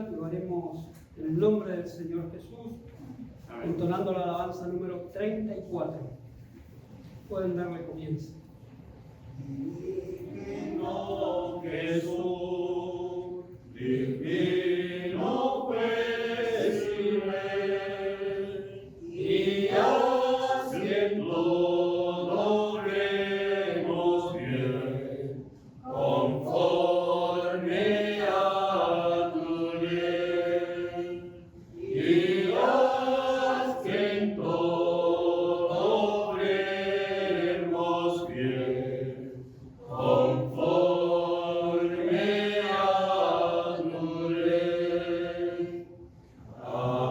lugar, lo haremos en el nombre del Señor Jesús, entonando la alabanza número 34. Pueden darle comienzo. Divino Jesús, divino juez y rey, y haciendo todo creemos bien, conforme a tu ley, y haz que en todo creemos bien, conforme a tu ley. Aparta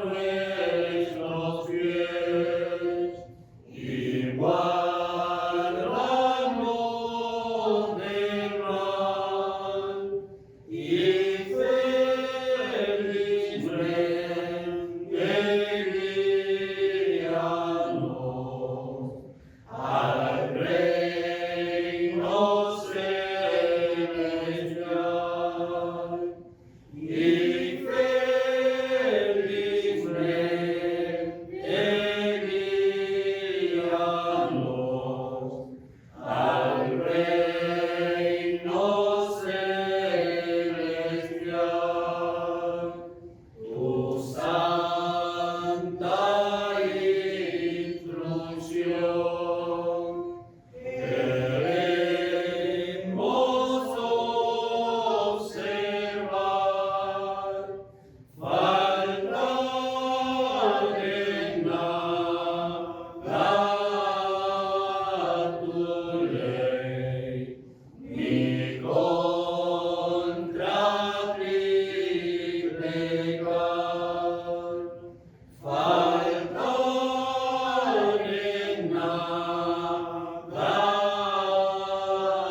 nuestros pies y guárdanos del mal, y felizmente guíanos al reino celestial, y felizmente guíanos al reino celestial. Tu santa instrucción queremos observar, falta de nada a tu ley, ni contra ti pecar. Falta de nada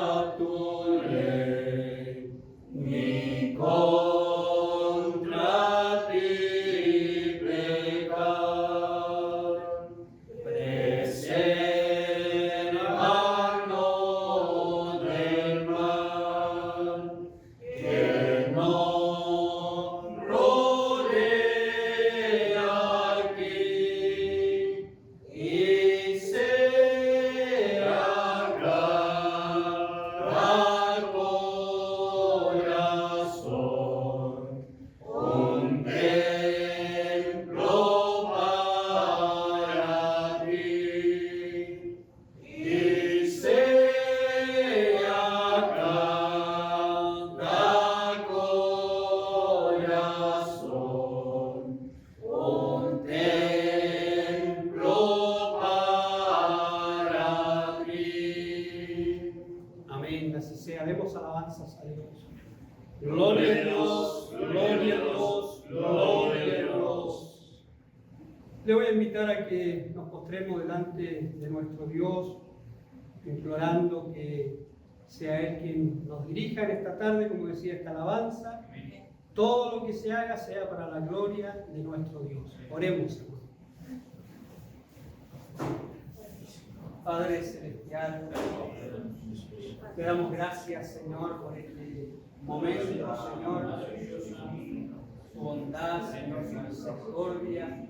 a tu ley, ni contra ti pecar. Presérvanos del mal, que nos rodea aquí, y sea cada corazón un templo para ti, y sea cada corazón un templo para ti. Amén, así sea. Demos alabanzas a Dios. Gloria a Dios, gloria a Dios, gloria a Dios. Le voy a invitar a que nos postremos delante de nuestro Dios, implorando que sea Él quien nos dirija en esta tarde, como decía esta alabanza. Todo lo que se haga sea para la gloria de nuestro Dios. Oremos, hermano. Padre Celestial, te damos gracias, Señor, por este momento, Señor, su bondad, Señor, su misericordia,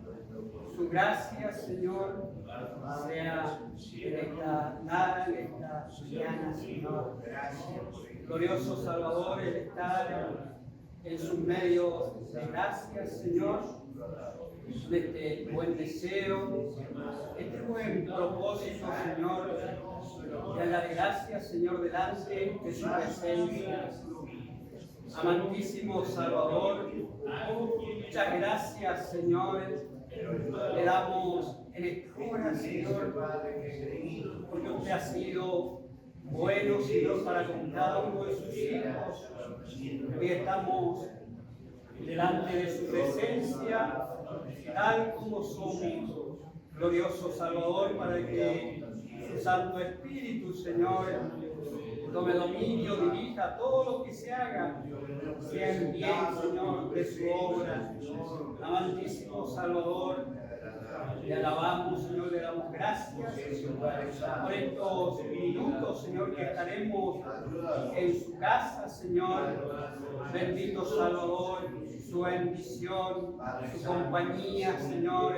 su gracia, Señor, sea en esta tarde, en esta mañana, Señor. Glorioso Salvador, el estar en sus medios de gracias, Señor, de este buen deseo, este buen propósito, Señor, de dar gracias, Señor, delante de su presencia. Amantísimo Salvador, muchas gracias, Señor, le damos en esta hora, Señor, porque usted ha sido bueno, Señor, para con cada uno de sus hijos. Hoy estamos delante de su presencia, tal como somos, glorioso Salvador, para que su Santo Espíritu, Señor, tome dominio, dirija todo lo que se haga, sea en bien, Señor, de su obra. Amantísimo Salvador, le alabamos, Señor, le damos gracias por estos minutos, Señor, que estaremos en su casa, Señor. Bendito Salvador, su bendición, su compañía, Señor,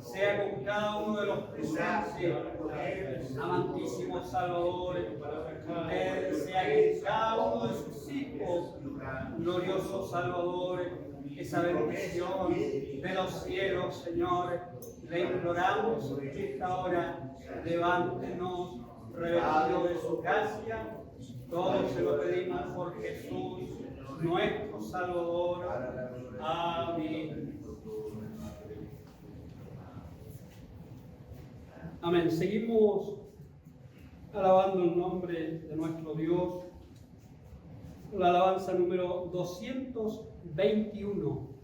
sea con cada uno de los presentes. Amantísimo Salvador, usted sea en cada uno de sus hijos. Glorioso Salvador, esa bendición de los cielos, Señor, le imploramos en esta hora, levántenos revestido de su gracia. Todo se lo pedimos por Jesús, nuestro Salvador. Amén. Amén. Seguimos alabando el nombre de nuestro Dios. La alabanza número 221.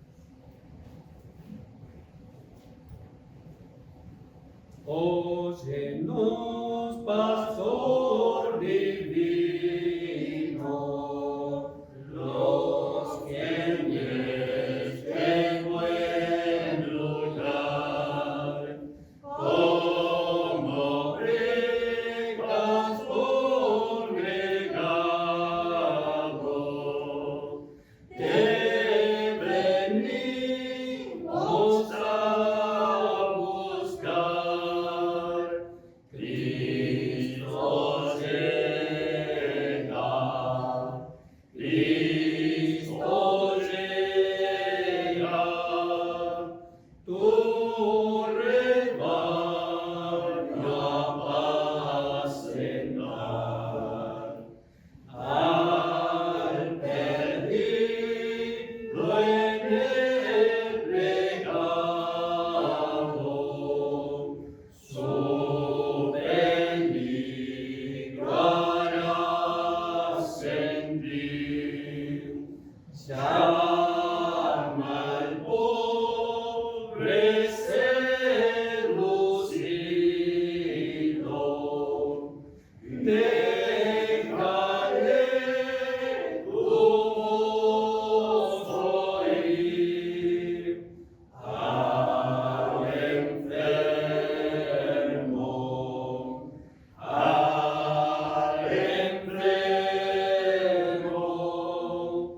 Óyenos, pastor divino, los fieles de buen lugar, como ovejas congregado, te venimos a buscar. Cristo llega, Cristo llega, tu rebaño apacentar. Al perdido en el pecado, su peligro hará sentir. Llama al pobre seducido, déjale tu voz oír. Al enfermo,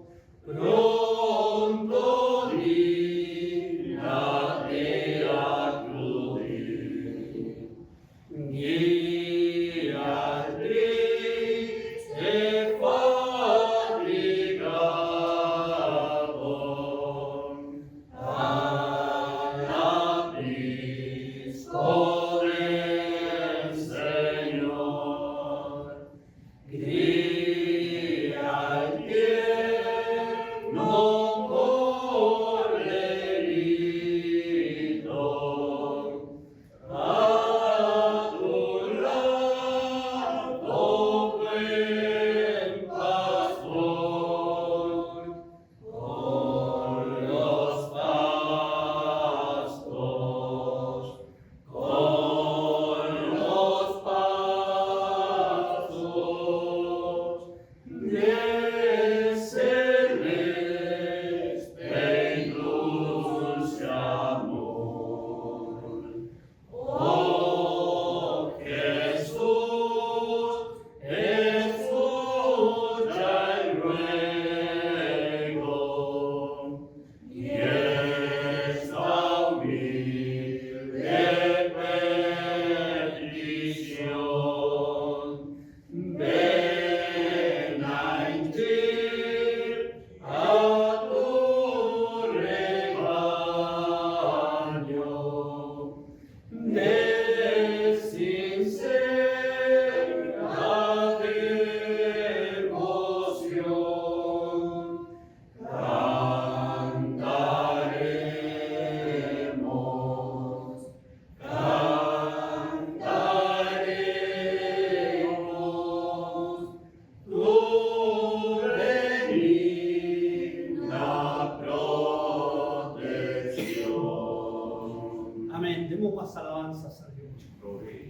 pronto dígnate acudir. Guía al triste fatigado al aprisco del Señor. Guía al tierno corderito, a tu lado, buen pastor, con los pastos, con los pastos de celeste y dulce amor. Oh Jesús, escucha el ruego y esta humilde petición. Ven a henchir a tu rebaño de sincera devoción. Cantaremos, tu benigna protección. Amén. Demos más alabanzas a Dios.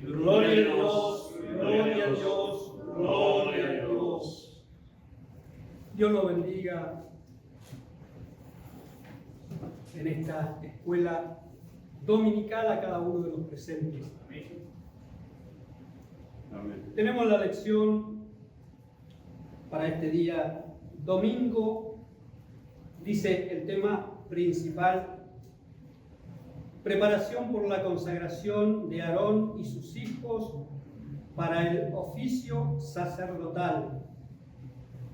Gloria a Dios, gloria a Dios, gloria a Dios. Dios lo bendiga en esta escuela dominical a cada uno de los presentes. Amén. Tenemos la lección para este día domingo. Dice el tema principal: preparación por la consagración de Aarón y sus hijos para el oficio sacerdotal.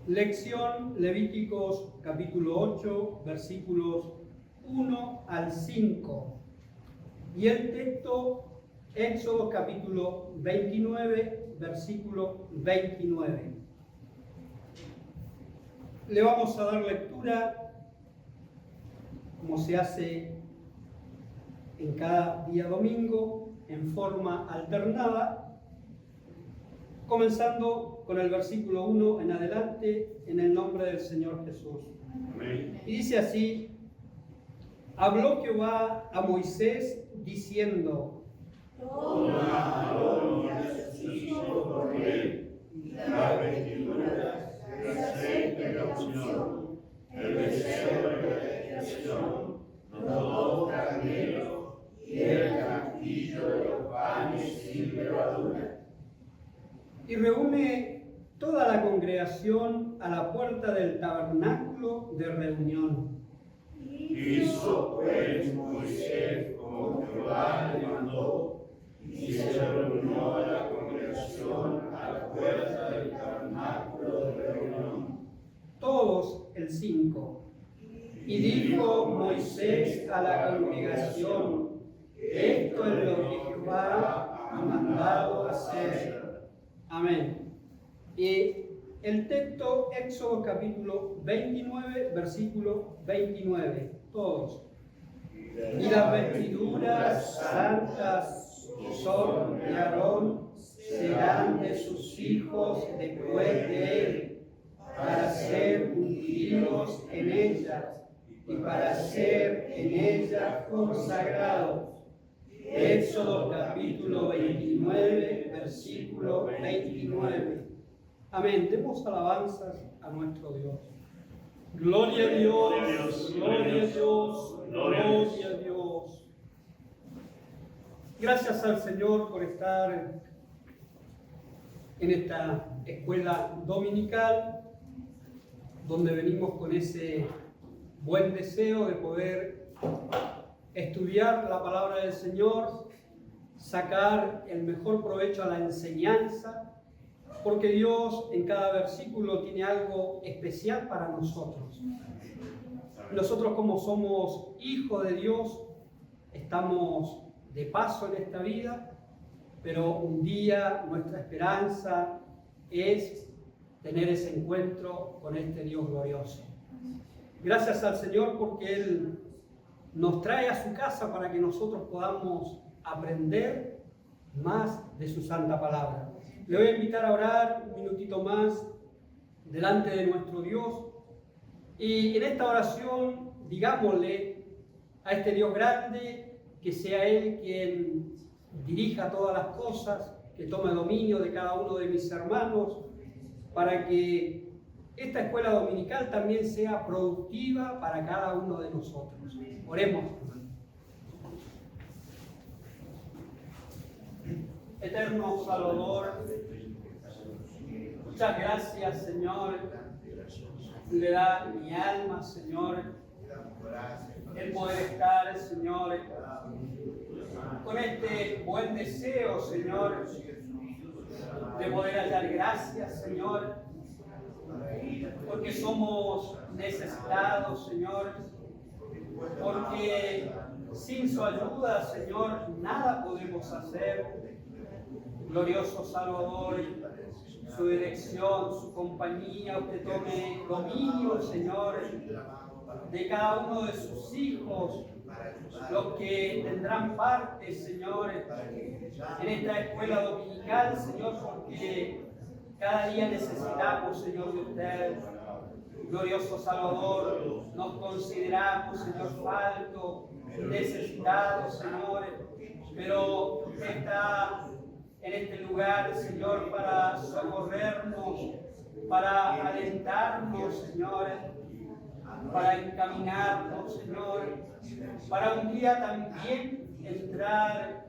Lección Levíticos capítulo 8, versículos 1 al 5. Y el texto Éxodo capítulo 29, versículo 29. Le vamos a dar lectura, como se hace en cada día domingo, en forma alternada, comenzando con el versículo 1 en adelante, en el nombre del Señor Jesús. Amén. Y dice así: habló Jehová a Moisés diciendo: Toma a Aarón y a sus hijos por él, las vestiduras, el aceite de la unción, el becerro de la expiación, los dos carneros y el castillo de los panes sin levadura. y reúne toda la congregación a la puerta del tabernáculo de reunión. Hizo pues Moisés como Jehová le mandó, y se reunió a la congregación a la puerta del tabernáculo de reunión. Todos, el 5. Y dijo Moisés a la congregación: esto es lo que Jehová ha mandado hacer. Amén. Y el texto, Éxodo capítulo 29, versículo 29. Todos. Y las vestiduras santas son de Aarón, serán de sus hijos después de él, para ser ungidos en ellas y para ser en ellas consagrados. Éxodo capítulo 29, versículo 29. Amén. Demos alabanzas a nuestro Dios. Gloria a Dios, gloria a Dios, gloria a Dios. Gracias al Señor por estar en esta escuela dominical, donde venimos con ese buen deseo de poder estudiar la palabra del Señor, sacar el mejor provecho a la enseñanza, porque Dios en cada versículo tiene algo especial para nosotros. Nosotros, como somos hijos de Dios, estamos de paso en esta vida, pero un día nuestra esperanza es tener ese encuentro con este Dios glorioso. Gracias al Señor porque Él nos trae a su casa para que nosotros podamos aprender más de su santa palabra. Le voy a invitar a orar un minutito más delante de nuestro Dios, y en esta oración digámosle a este Dios grande que sea Él quien dirija todas las cosas, que tome dominio de cada uno de mis hermanos, para que esta escuela dominical también sea productiva para cada uno de nosotros. Oremos. Eterno Salvador, muchas gracias, Señor. Le da mi alma, Señor, el poder estar, Señor, con este buen deseo, Señor, de poder hallar gracias, Señor, porque somos necesitados, Señor, porque sin su ayuda, Señor, nada podemos hacer. Glorioso Salvador, su dirección, su compañía, usted tome dominio, Señor, de cada uno de sus hijos, los que tendrán parte, Señor, en esta escuela dominical, Señor, porque cada día necesitamos, Señor, de usted. Glorioso Salvador, nos consideramos, Señor, faltos, necesitados, Señor, pero usted está en este lugar, Señor, para socorrernos para alentarnos, Señor, para encaminarnos, Señor, para un día también entrar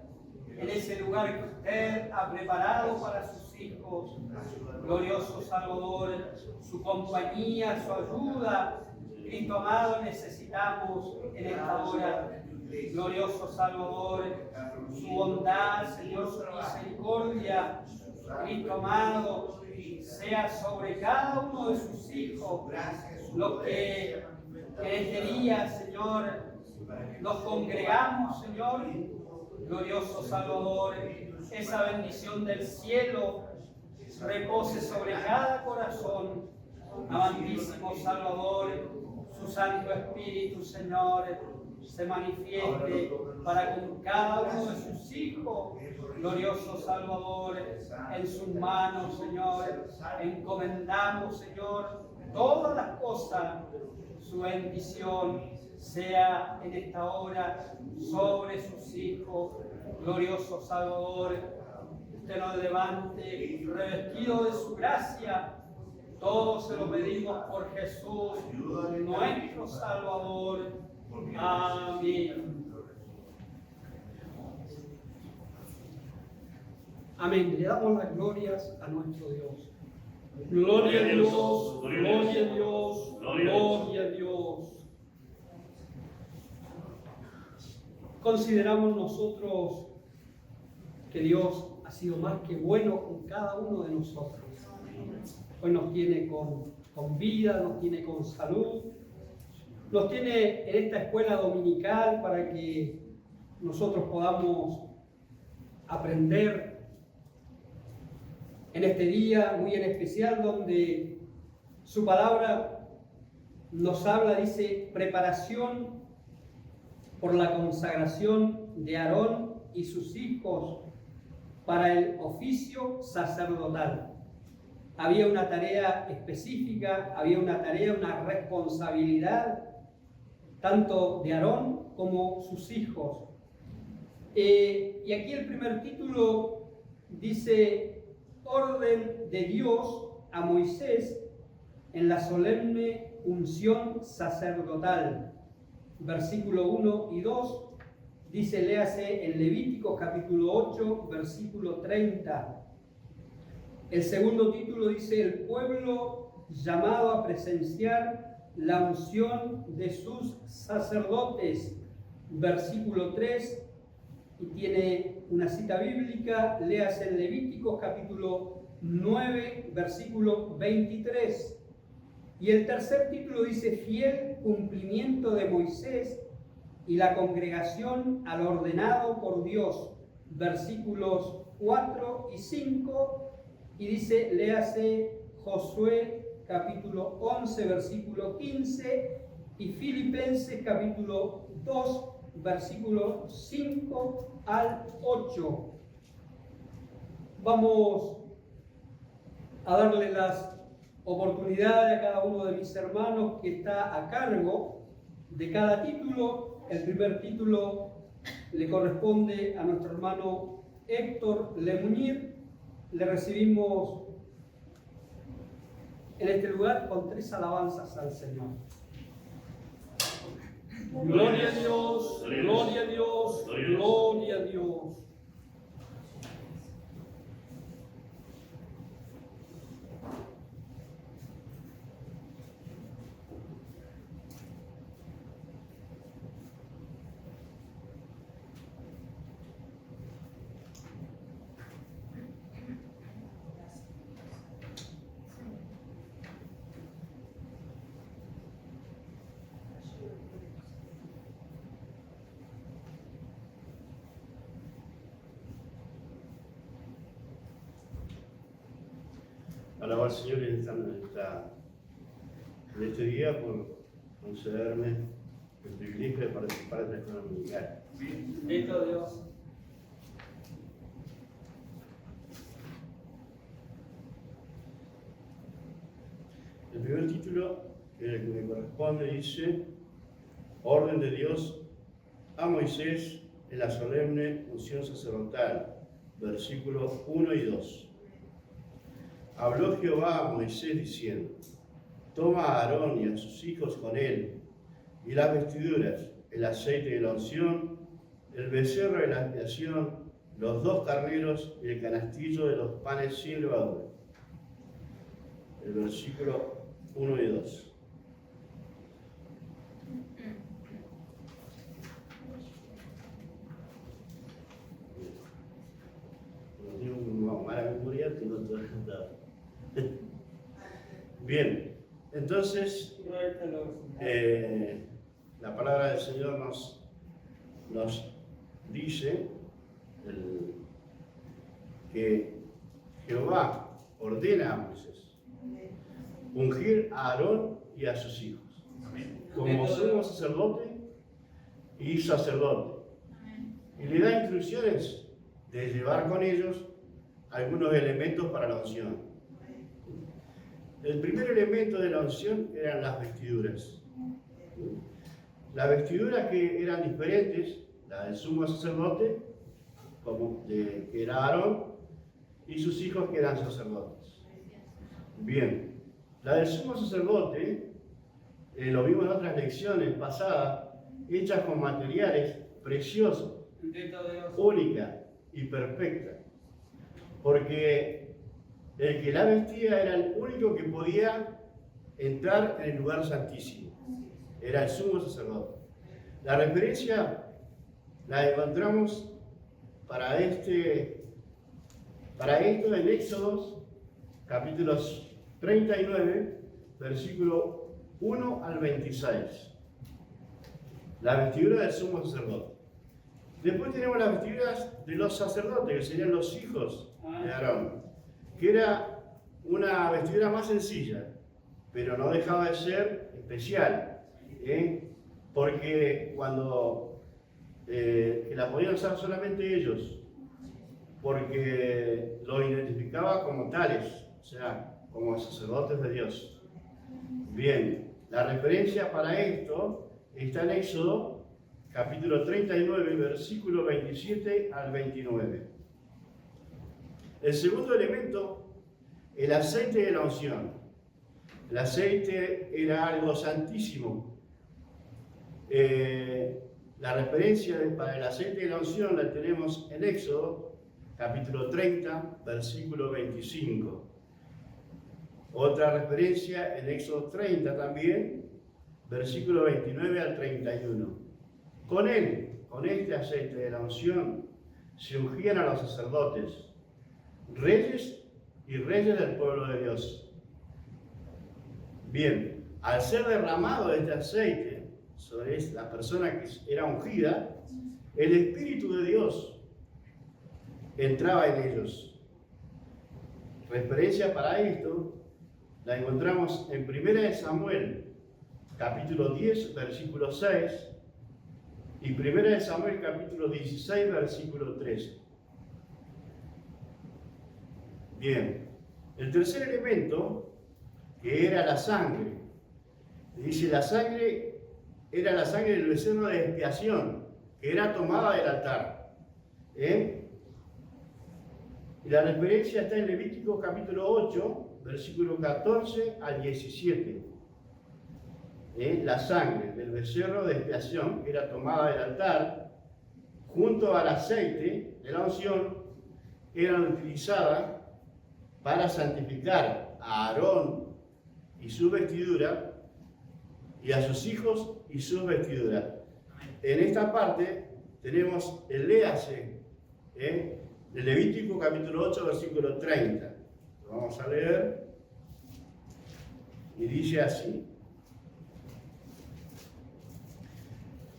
en ese lugar que usted ha preparado para sus hijos. Glorioso Salvador, su compañía, su ayuda, Cristo amado, necesitamos en esta hora. Glorioso Salvador, su bondad, Señor, su misericordia, Cristo amado, sea sobre cada uno de sus hijos. Los que en este día, Señor, nos congregamos, Señor, glorioso Salvador, esa bendición del cielo repose sobre cada corazón. Amantísimo Salvador, su Santo Espíritu, Señor, se manifieste para con cada uno de sus hijos. Glorioso Salvador, en sus manos, Señor, encomendamos, Señor, todas las cosas. Su bendición sea en esta hora sobre sus hijos. Glorioso Salvador, usted nos levante revestido de su gracia. Todo se lo pedimos por Jesús, nuestro Salvador. Amén. Amén. Le damos las glorias a nuestro Dios. Gloria a Dios, gloria a Dios, gloria a Dios. Consideramos nosotros que Dios ha sido más que bueno con cada uno de nosotros. Hoy nos tiene con vida, nos tiene con salud, nos tiene en esta escuela dominical para que nosotros podamos aprender en este día muy en especial, donde su palabra nos habla, dice, preparación por la consagración de Aarón y sus hijos para el oficio sacerdotal. Había una tarea específica, había una tarea, una responsabilidad, tanto de Aarón como sus hijos. Y aquí el primer título dice, orden de Dios a Moisés en la solemne unción sacerdotal. Versículo 1 y 2 dice, léase en Levítico capítulo 8, versículo 30. El segundo título dice, el pueblo llamado a presenciar la unción de sus sacerdotes. Versículo 3, y tiene una cita bíblica, léase en Levítico capítulo 9, versículo 23. Y el tercer título dice, fiel cumplimiento de Moisés y la congregación al ordenado por Dios. Versículos 4 y 5. Y dice, léase Josué capítulo 11, versículo 15, y Filipenses capítulo 2, versículo 5 al 8. Vamos a darle las oportunidades a cada uno de mis hermanos que está a cargo de cada título. El primer título le corresponde a nuestro hermano Héctor Lemunir. Le recibimos en este lugar con 3 alabanzas al Señor. Gloria a Dios, gloria a Dios, gloria a Dios. Alabo al Señor en este día por concederme el privilegio de participar de esta escuela dominical. Bendito Dios. El primer título, que es el que me corresponde, dice, orden de Dios a Moisés en la solemne unción sacerdotal, versículos 1 y 2. Habló Jehová a Moisés diciendo: toma a Aarón y a sus hijos con él, y las vestiduras, el aceite de la unción, el becerro de la expiación, los 2 carneros y el canastillo de los panes sin levadura. El versículo 1 y 2. Tengo una mala memoria, tengo todo apuntado. Bien, entonces la palabra del Señor nos dice que Jehová ordena a Moisés ungir a Aarón y a sus hijos como sumo sacerdote y sacerdote, y le da instrucciones de llevar con ellos algunos elementos para la unción. El primer elemento de la unción eran las vestiduras. Las vestiduras que eran diferentes, la del sumo sacerdote, que era Aarón, y sus hijos que eran sacerdotes. Bien, la del sumo sacerdote, lo vimos en otras lecciones pasadas, hechas con materiales preciosos, única y perfecta, porque el que la vestía era el único que podía entrar en el lugar santísimo, era el sumo sacerdote. La referencia la encontramos para esto en Éxodo capítulos 39, versículo 1 al 26. La vestidura del sumo sacerdote. Después tenemos las vestiduras de los sacerdotes, que serían los hijos de Aarón, que era una vestidura más sencilla, pero no dejaba de ser especial, porque cuando la podían usar solamente ellos, porque lo identificaba como tales, o sea, como sacerdotes de Dios. Bien, la referencia para esto está en Éxodo capítulo 39, versículo 27 al 29. El segundo elemento, el aceite de la unción. El aceite era algo santísimo. La referencia para el aceite de la unción la tenemos en Éxodo capítulo 30, versículo 25. Otra referencia en Éxodo 30 también, versículo 29 al 31. Con este aceite de la unción, se ungían a los sacerdotes, reyes y reyes del pueblo de Dios. Bien, al ser derramado este aceite sobre la persona que era ungida, el Espíritu de Dios entraba en ellos. Referencia para esto la encontramos en 1 Samuel, capítulo 10, versículo 6, y 1 Samuel, capítulo 16, versículo 13. Bien, el tercer elemento, que era la sangre, dice la sangre, era la sangre del becerro de expiación, que era tomada del altar. Y la referencia está en Levítico capítulo 8, versículo 14 al 17. La sangre del becerro de expiación, que era tomada del altar, junto al aceite de la unción, eran utilizadas para santificar a Aarón y su vestidura, y a sus hijos y sus vestiduras. En esta parte tenemos el léase, de Levítico capítulo 8, versículo 30. Lo vamos a leer. Y dice así: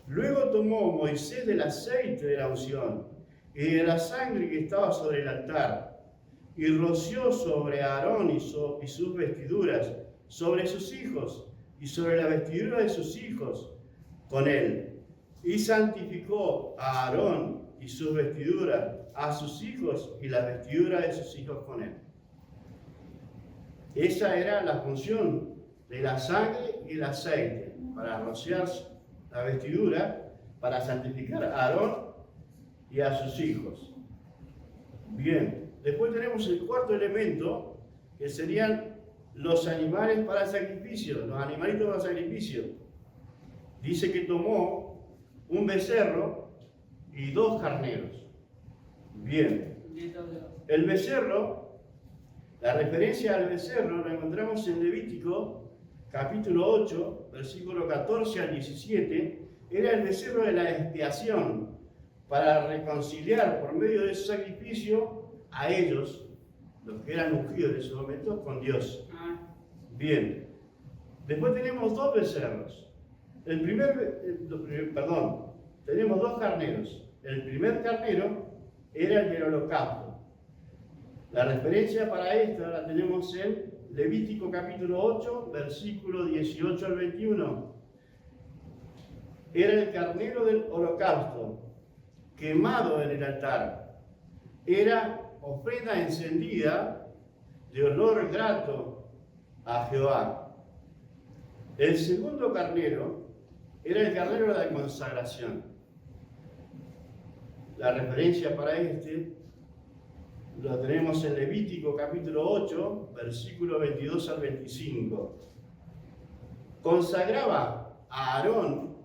Luego tomó Moisés del aceite de la unción y de la sangre que estaba sobre el altar, y roció sobre Aarón y sus vestiduras, sobre sus hijos y sobre la vestidura de sus hijos con él, y santificó a Aarón y sus vestiduras, a sus hijos y la vestidura de sus hijos con él. Esa era la función de la sangre y el aceite, para rociar la vestidura, para santificar a Aarón y a sus hijos. Bien, después tenemos el cuarto elemento, que serían los animales para el sacrificio, los animalitos para el sacrificio. Dice que tomó un becerro y 2 carneros. Bien. El becerro, la referencia al becerro la encontramos en Levítico, capítulo 8, versículo 14 al 17. Era el becerro de la expiación, para reconciliar por medio de ese sacrificio a ellos, los que eran ungidos en ese momento, con Dios. Bien. Después tenemos 2 becerros. Tenemos 2 carneros. El primer carnero era el del holocausto. La referencia para esta la tenemos en Levítico capítulo 8, versículo 18 al 21. Era el carnero del holocausto, quemado en el altar. Era ofrenda encendida de olor grato a Jehová. El segundo carnero era el carnero de la consagración. La referencia para este lo tenemos en Levítico capítulo 8, versículo 22 al 25. Consagraba a Aarón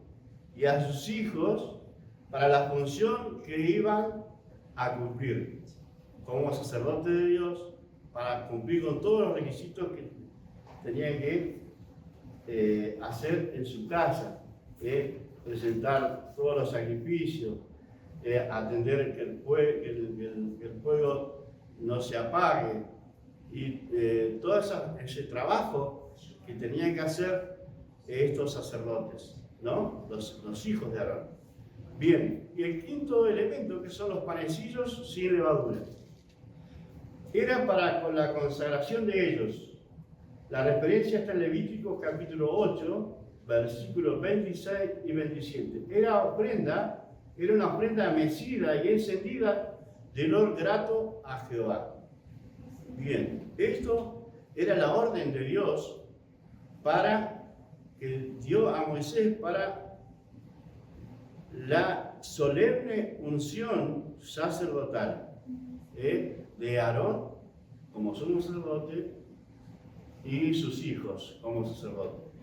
y a sus hijos para la función que iban a cumplir como sacerdote de Dios, para cumplir con todos los requisitos que tenían que hacer en su casa, presentar todos los sacrificios, atender que el fuego no se apague, y todo ese trabajo que tenían que hacer estos sacerdotes, ¿no? Los hijos de Aarón. Bien, y el quinto elemento, que son los panecillos sin levadura, era con la consagración de ellos. La referencia está en Levítico capítulo 8, versículos 26 y 27. Era una ofrenda mecida y encendida de olor grato a Jehová. Bien, esto era la orden de Dios que dio a Moisés para la solemne unción sacerdotal de Aarón como sumo sacerdote y sus hijos como sacerdotes.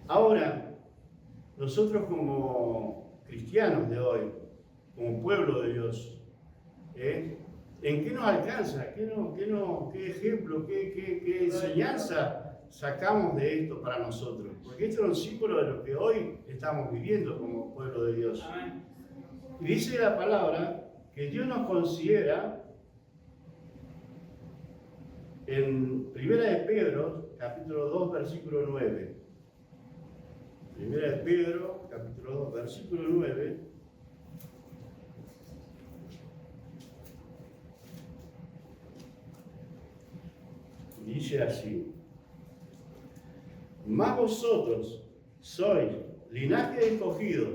Ahora, nosotros como cristianos de hoy, como pueblo de Dios, ¿en qué nos alcanza? ¿Qué ejemplo, qué enseñanza sacamos de esto para nosotros? Porque esto es un símbolo de lo que hoy estamos viviendo como pueblo de Dios. Y dice la palabra que Dios nos considera en 1 de Pedro, capítulo 2, versículo 9. 1 de Pedro, capítulo 2, versículo 9. Dice así: mas vosotros sois linaje escogido,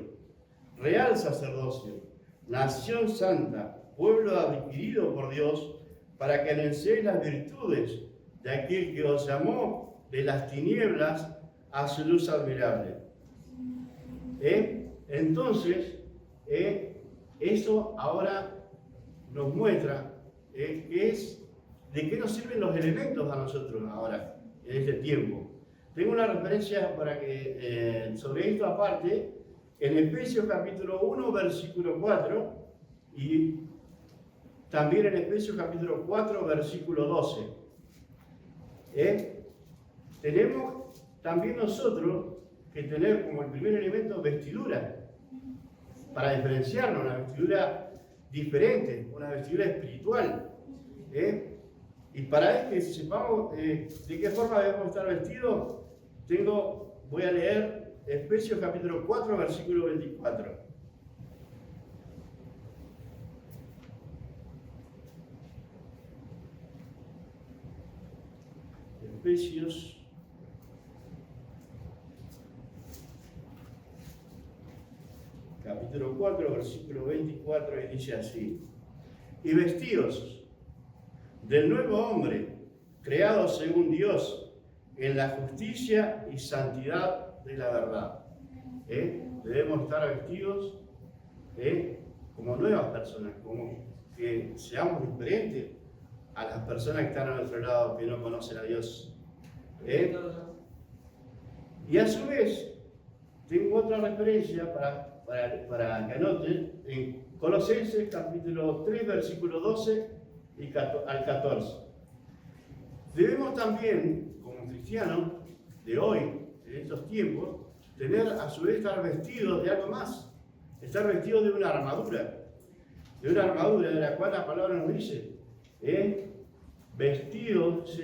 real sacerdocio, nación santa, pueblo adquirido por Dios, para que anunciéis las virtudes de aquel que os llamó de las tinieblas a su luz admirable. Entonces, eso ahora nos muestra de qué nos sirven los elementos a nosotros ahora, en este tiempo. Tengo una referencia sobre esto aparte, en Efesios capítulo 1, versículo 4, y también en Efesios capítulo 4, versículo 12. Tenemos también nosotros que tener como el primer elemento vestidura, para diferenciarnos, una vestidura diferente, una vestidura espiritual. Y para que sepamos de qué forma debemos estar vestidos, voy a leer Efesios capítulo 4, versículo 24. Efesios capítulo 4, versículo 24, y dice así: y vestidos del nuevo hombre, creado según Dios, en la justicia y santidad de la verdad. Debemos estar vestidos como nuevas personas, como que seamos diferentes a las personas que están a nuestro lado que no conocen a Dios. Y a su vez, tengo otra referencia para que anoten en Colosenses capítulo 3, versículo 12 al 14. Debemos también, como cristianos de hoy, en estos tiempos, tener a su vez estar vestidos de algo más, estar vestidos de una armadura de la cual la palabra nos dice, vestidos,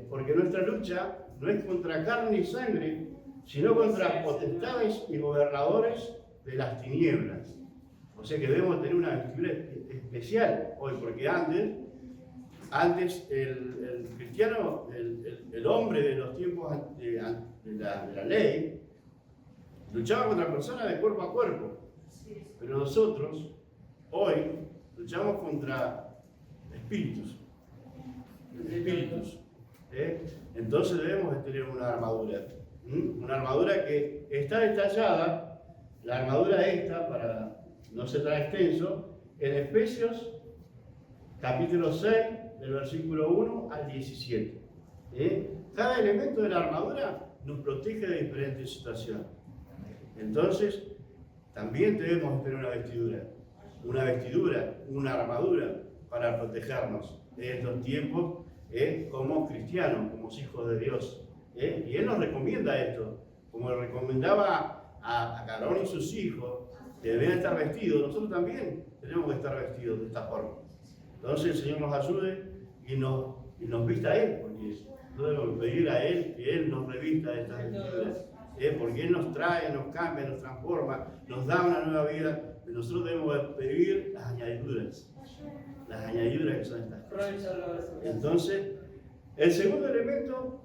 porque nuestra lucha no es contra carne y sangre, sino contra potestades y gobernadores de las tinieblas. O sea que debemos tener una vestidura especial hoy, porque antes el cristiano, el hombre de los tiempos de la ley, luchaba contra personas de cuerpo a cuerpo. Pero nosotros, hoy, luchamos contra espíritus. Entonces debemos de tener una armadura. Una armadura que está detallada, la armadura esta, para no ser tan extenso, en Efesios capítulo 6, del versículo 1 al 17. Cada elemento de la armadura nos protege de diferentes situaciones. Entonces, también debemos tener una vestidura, una armadura para protegernos en estos tiempos como cristianos, como hijos de Dios. Y Él nos recomienda esto, como le recomendaba a Aarón y sus hijos, que deben estar vestidos, nosotros también tenemos que estar vestidos de esta forma. Entonces el Señor nos ayude y nos vista a Él, porque no debemos pedir a Él que Él nos revista de estas vestiduras, porque Él nos trae, nos cambia, nos transforma, nos da una nueva vida. Nosotros debemos pedir las añadiduras que son estas cosas. Entonces, el segundo elemento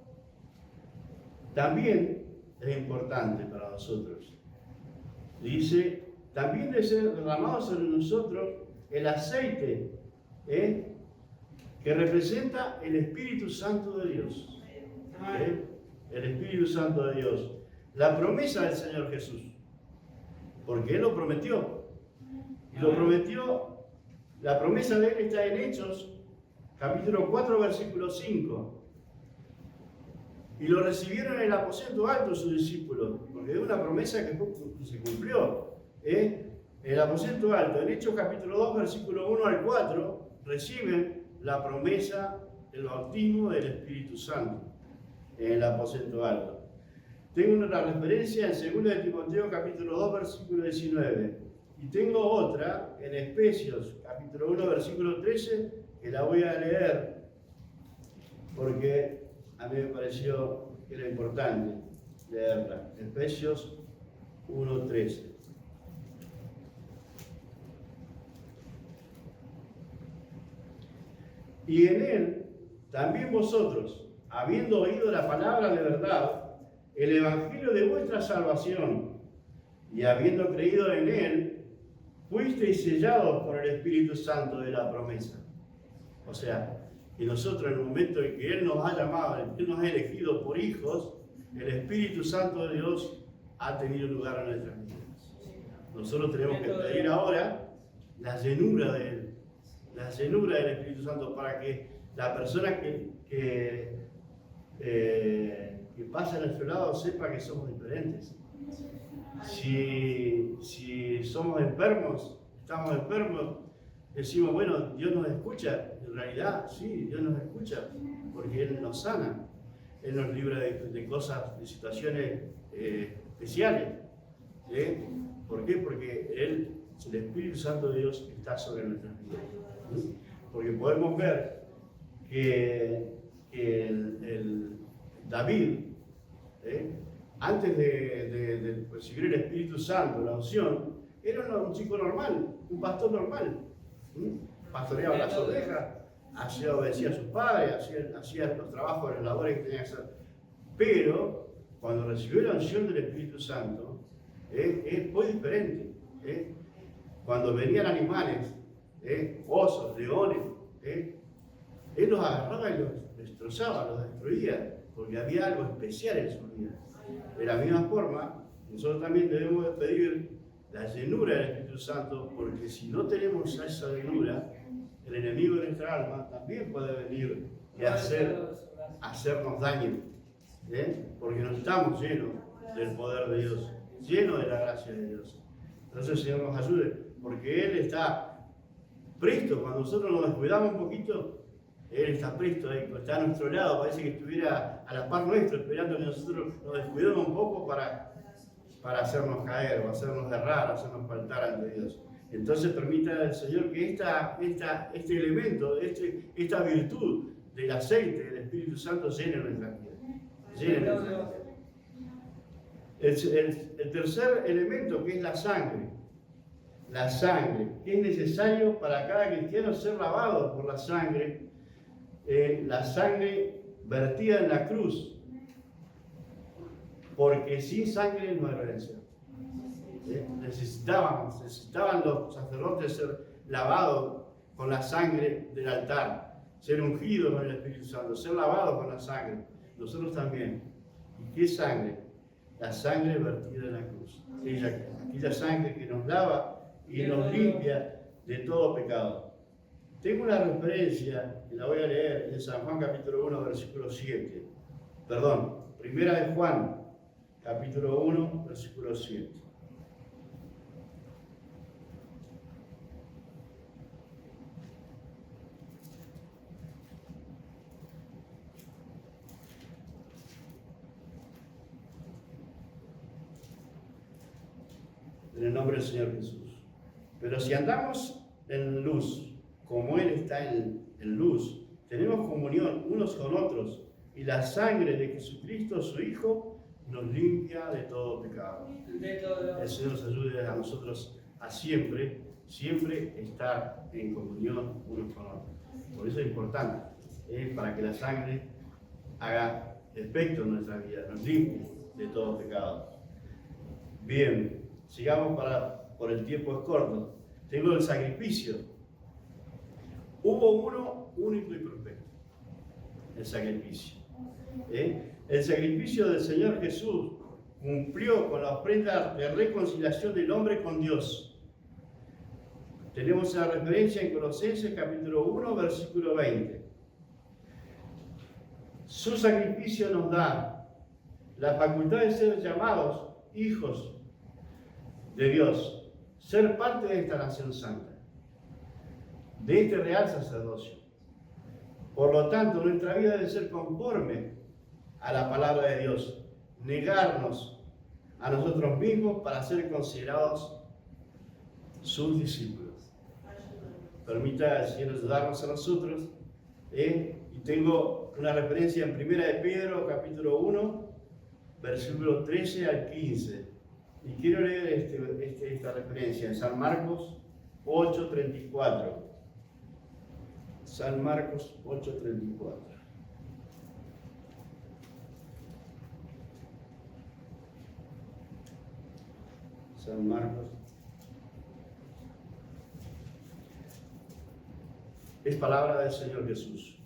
también es importante para nosotros. Dice, también debe ser derramado sobre nosotros el aceite, que representa el Espíritu Santo de Dios. El Espíritu Santo de Dios. La promesa del Señor Jesús. Porque Él lo prometió. Y lo prometió, la promesa de Él está en Hechos, capítulo 4, versículo 5. Y lo recibieron en el aposento alto sus discípulos, porque es una promesa que se cumplió. El aposento alto, en Hechos capítulo 2, versículo 1 al 4, reciben la promesa del bautismo del Espíritu Santo en el aposento alto. Tengo una referencia en 2 de Timoteo capítulo 2, versículo 19. Y tengo otra en Efesios capítulo 1, versículo 13, que la voy a leer porque a mí me pareció que era importante leerla. Efesios 1, 13. Y en Él también vosotros, habiendo oído la palabra de verdad, el evangelio de vuestra salvación, y habiendo creído en Él, fuisteis sellados por el Espíritu Santo de la promesa. O sea, que nosotros en el momento en que Él nos ha llamado, en que Él nos ha elegido por hijos, el Espíritu Santo de Dios ha tenido lugar en nuestras vidas. Nosotros tenemos que pedir ahora la llenura de Él, la llenura del Espíritu Santo, para que la persona que pasa a nuestro lado sepa que somos diferentes. Si somos enfermos, estamos enfermos, decimos, bueno, Dios nos escucha. En realidad, sí, Dios nos escucha, porque Él nos sana. Él nos libra de cosas, de situaciones especiales. ¿Por qué? Porque el Espíritu Santo de Dios está sobre nuestras vidas. Porque podemos ver que el David, antes de recibir el Espíritu Santo, la unción, era un chico normal, un pastor normal. Pastoreaba las ovejas, obedecía a sus padres, hacía los trabajos, las labores que tenía que hacer. Pero cuando recibió la unción del Espíritu Santo, fue diferente. Cuando venían animales, osos, leones, Él los agarraba y los destrozaba, los destruía, porque había algo especial en su vida. De la misma forma, nosotros también debemos de pedir la llenura del Espíritu Santo, porque si no tenemos esa llenura, el enemigo de nuestra alma también puede venir y hacernos daño, porque no estamos llenos del poder de Dios, llenos de la gracia de Dios. Entonces el Señor nos ayude, porque Él está presto. Cuando nosotros nos descuidamos un poquito, Él está presto, está a nuestro lado, parece que estuviera a la par nuestro, esperando que nosotros nos descuidemos un poco para hacernos caer, o hacernos errar, hacernos faltar ante Dios. Entonces permita al Señor que este elemento, esta virtud del aceite del Espíritu Santo llene nuestra vida. El tercer elemento, que es la sangre, que es necesario para cada cristiano ser lavado por la sangre vertida en la cruz, porque sin sangre no hay redención. Necesitaban los sacerdotes ser lavados con la sangre del altar, ser ungidos con el Espíritu Santo, ser lavados con la sangre. Nosotros también. ¿Y qué sangre? La sangre vertida en la cruz. Aquella sangre que nos lava y nos limpia de todo pecado. Tengo una referencia, que la voy a leer en San Juan capítulo 1, versículo 7. Perdón, primera de Juan, capítulo 1, versículo 7. En el nombre del Señor Jesús. Pero si andamos en luz, como Él está en luz, tenemos comunión unos con otros, y la sangre de Jesucristo, su Hijo, nos limpia de todo pecado. El Señor nos ayude a nosotros a siempre estar en comunión unos con otros. Por eso es importante, para que la sangre haga efecto en nuestra vida, nos limpie de todo pecado. Bien. Sigamos por el tiempo es corto. Tengo el sacrificio. Hubo uno único y perfecto. El sacrificio. El sacrificio del Señor Jesús cumplió con la ofrenda de reconciliación del hombre con Dios. Tenemos la referencia en Colosenses capítulo 1, versículo 20. Su sacrificio nos da la facultad de ser llamados hijos de Dios, ser parte de esta nación santa, de este real sacerdocio. Por lo tanto, nuestra vida debe ser conforme a la palabra de Dios, negarnos a nosotros mismos para ser considerados sus discípulos. Permita al Señor ayudarnos a nosotros. Y tengo una referencia en 1 de Pedro, capítulo 1, versículo 13 al 15. Y quiero leer esta referencia en San Marcos 8:34. San Marcos 8:34. San Marcos. Es palabra del Señor Jesús.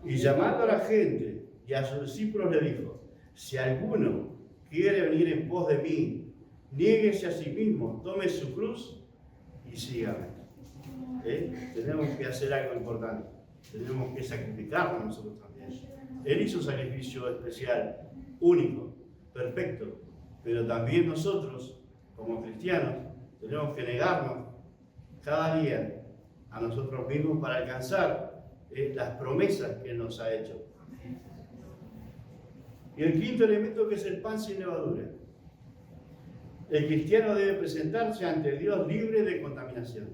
Y llamando a la gente y a sus discípulos le dijo: si alguno quiere venir en pos de mí, niéguese a sí mismo, tome su cruz y sígame. Tenemos que hacer algo importante. Tenemos que sacrificarnos nosotros también. Él hizo un sacrificio especial, único, perfecto. Pero también nosotros, como cristianos, tenemos que negarnos cada día a nosotros mismos para alcanzar las promesas que Él nos ha hecho. Y el quinto elemento, que es el pan sin levadura. El cristiano debe presentarse ante Dios libre de contaminación.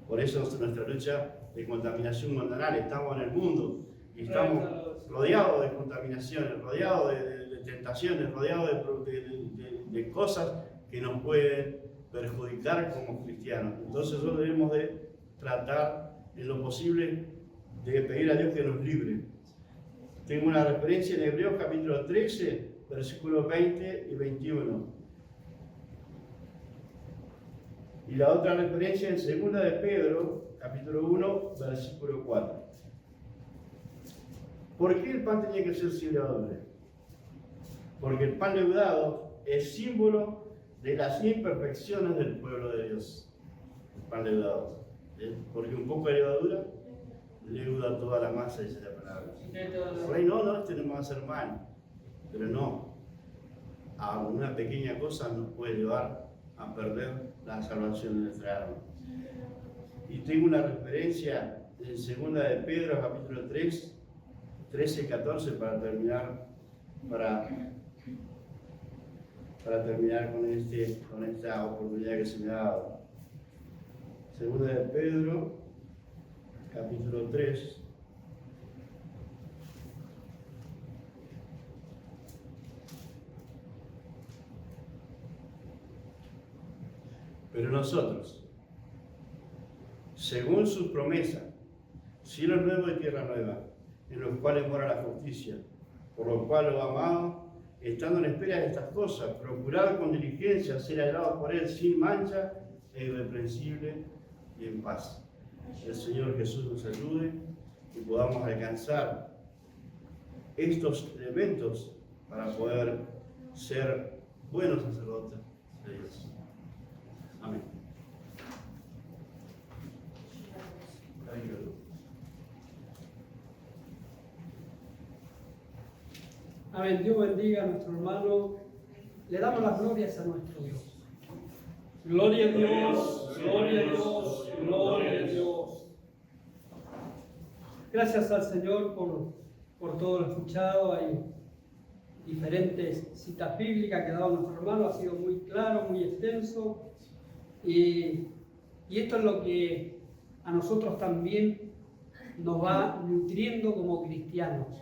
Por eso nuestra lucha de contaminación mundanal. Estamos en el mundo y estamos rodeados de contaminaciones, rodeados de tentaciones, rodeados de cosas que nos pueden perjudicar como cristianos. Entonces nosotros debemos de tratar en lo posible de pedir a Dios que nos libre. Tengo una referencia en Hebreos capítulo 13, versículos 20 y 21. Y la otra referencia en 2 de Pedro, capítulo 1, versículo 4. ¿Por qué el pan tenía que ser sin levadura? Porque el pan leudado es símbolo de las imperfecciones del pueblo de Dios. El pan leudado. Porque un poco de levadura leuda toda la masa, dice la palabra. Por ahí no, este no me va a hacer mal. Pero no, a una pequeña cosa nos puede llevar a perder la salvación de nuestra alma. Y tengo una referencia en 2 de Pedro, capítulo 3, 13 y 14, para terminar con esta oportunidad que se me ha dado. 2 de Pedro, capítulo 3. Pero nosotros, según sus promesas, cielos nuevos y tierra nueva, en los cuales mora la justicia, por lo cual, oh amado, estando en espera de estas cosas, procurad con diligencia ser hallados por Él sin mancha e irreprensible y en paz. El Señor Jesús nos ayude y podamos alcanzar estos elementos para poder ser buenos sacerdotes de Dios. Amén. Amén. Dios bendiga a nuestro hermano. Le damos las glorias a nuestro Dios. Gloria a Dios, gloria a Dios, gloria a Dios. Gracias al Señor por todo lo escuchado. Hay diferentes citas bíblicas que ha dado nuestro hermano. Ha sido muy claro, muy extenso. Y esto es lo que a nosotros también nos va nutriendo como cristianos.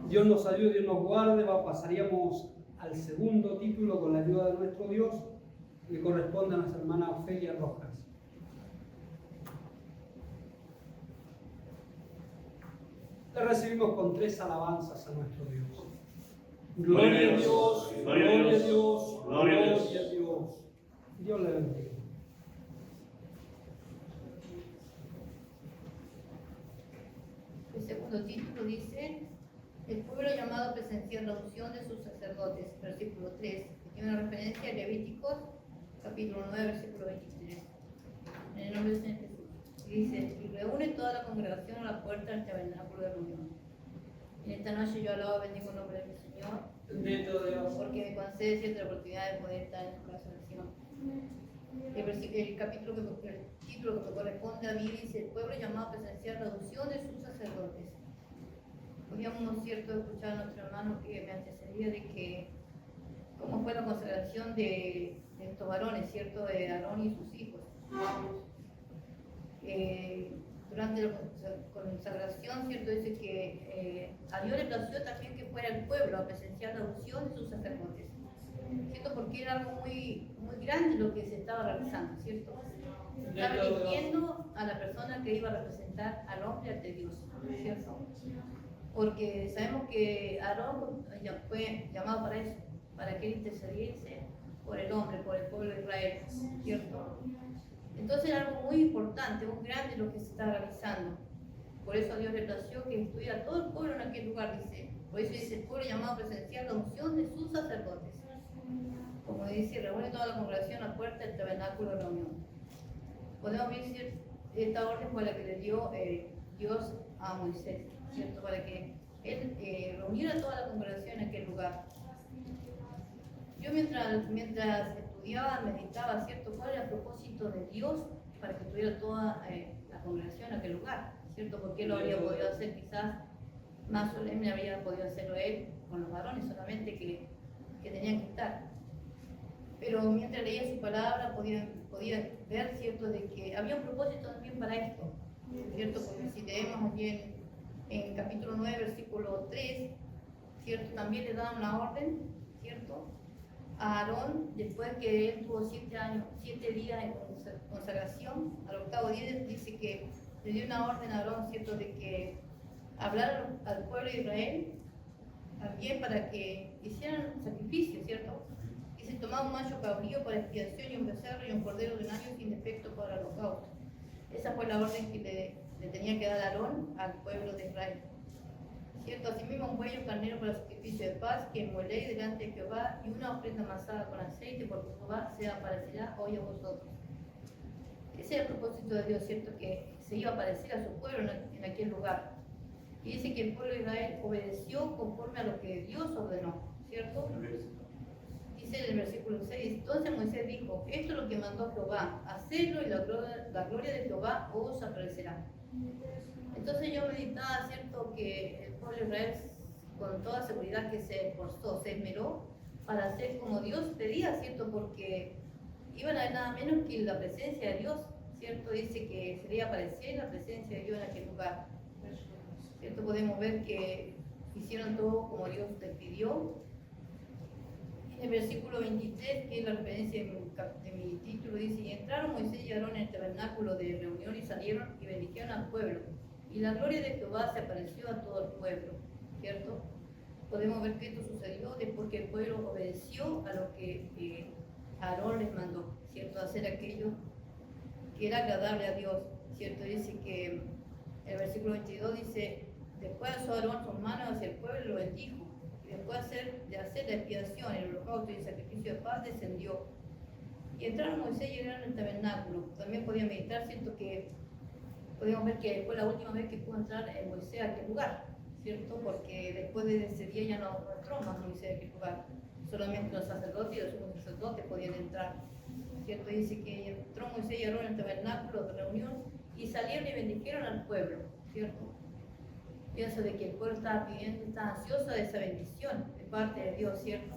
Dios nos ayude, Dios nos guarde. Pasaríamos al segundo título con la ayuda de nuestro Dios, que corresponde a nuestra hermana Ofelia Rojas. Le recibimos con 3 alabanzas a nuestro Dios. Gloria a Dios, gloria a Dios, gloria a Dios. Dios le bendiga. El segundo título dice: el pueblo llamado a presenciar la unción de sus sacerdotes, versículo 3, que tiene una referencia a Levíticos, capítulo 9, versículo 23. En el nombre del Señor Jesús. Y dice: y reúne toda la congregación a la puerta del tabernáculo de reunión. En esta noche yo alabo y bendigo el nombre de mi Señor, Bendito Dios. porque me concede cierta oportunidad de poder estar en su resurrección. El título que me corresponde a mí dice: el pueblo llamado a presenciar la unción de sus sacerdotes. Podíamos, cierto, escuchar a nuestro hermano que me antecedía de que cómo fue la consagración de estos varones, cierto, de Aarón y sus hijos. Durante la consagración, cierto, dice que a Dios le plació también que fuera el pueblo a presenciar la unción de sus sacerdotes, cierto, porque era algo muy grande lo que se estaba realizando, cierto. Estaba eligiendo a la persona que iba a representar al hombre ante Dios, cierto. Porque sabemos que Aarón fue llamado para eso, para que él intercediese por el hombre, por el pueblo de Israel, ¿cierto? Entonces era algo muy importante, muy grande lo que se estaba realizando. Por eso a Dios le plació que estuviera todo el pueblo en aquel lugar, dice. Por eso dice: el pueblo llamado a presenciar la unción de sus sacerdotes. Como dice, reúne toda la congregación a la puerta del tabernáculo de reunión. Podemos ver esta orden fue la que le dio Dios a Moisés, ¿cierto? Para que él reuniera toda la congregación en aquel lugar. Yo mientras estudiaba, meditaba, ¿cierto? ¿Cuál era el propósito de Dios para que tuviera toda la congregación en aquel lugar? ¿Cierto? Porque él lo habría podido hacer quizás más solemne, habría podido hacerlo él con los varones solamente que tenían que estar. Pero mientras leía su palabra podía ver, ¿cierto?, de que había un propósito también para esto, ¿cierto? Porque si leemos allí en capítulo 9, versículo 3, ¿cierto?, también le da una orden, ¿cierto?, a Aarón, después que él tuvo 7 días en consagración, al octavo día dice que le dio una orden a Aarón, ¿cierto?, de que hablara al pueblo de Israel también para que hicieran sacrificio, ¿cierto? Y se tomaba un macho cabrío para expiación y un becerro y un cordero de un año sin defecto para el holocausto. Esa fue la orden que le tenía que dar Aarón al pueblo de Israel, ¿cierto? Asimismo un buey y un carnero para el sacrificio de paz, que moléis delante de Jehová, y una ofrenda amasada con aceite, porque Jehová se aparecerá hoy a vosotros. Ese ese era el propósito de Dios, ¿cierto? Que se iba a aparecer a su pueblo en aquel lugar. Y dice que el pueblo de Israel obedeció conforme a lo que Dios ordenó, ¿cierto? Dice en el versículo 6, entonces Moisés dijo, esto es lo que mandó Jehová, hacedlo y la gloria de Jehová os aparecerá. Entonces yo meditaba, ¿cierto? Que el pueblo de Israel con toda seguridad que se esforzó, se esmeró para hacer como Dios pedía, ¿cierto? Porque iban a ver nada menos que la presencia de Dios, ¿cierto? Dice que se le iba a aparecer la presencia de Dios en aquel lugar, ¿cierto? Podemos ver que hicieron todo como Dios les pidió. En el versículo 23, que es la referencia de mi título, dice, y entraron Moisés y Aarón en el tabernáculo de reunión y salieron y bendijeron al pueblo. Y la gloria de Jehová se apareció a todo el pueblo, ¿cierto? Podemos ver que esto sucedió después que el pueblo obedeció a lo que Aarón les mandó, ¿cierto? Hacer aquello que era agradable a Dios, ¿cierto? Dice que el versículo 22 dice, después alzó Aarón sus manos hacia el pueblo y lo bendijo. Y después de hacer la expiación, el holocausto y el sacrificio de paz, descendió. Y entraron Moisés y Aarón en el tabernáculo. También podían meditar, ¿cierto? Que podemos ver que fue la última vez que pudo entrar Moisés a aquel lugar, ¿cierto? Porque después de ese día ya no entró más Moisés a aquel lugar. Solamente los sacerdotes y los sumos sacerdotes podían entrar, ¿cierto? Dice que entró Moisés y Aarón en el tabernáculo de reunión y salieron y bendijeron al pueblo, ¿cierto? Pienso de que el pueblo estaba pidiendo, estaba ansioso de esa bendición de parte de Dios, ¿cierto?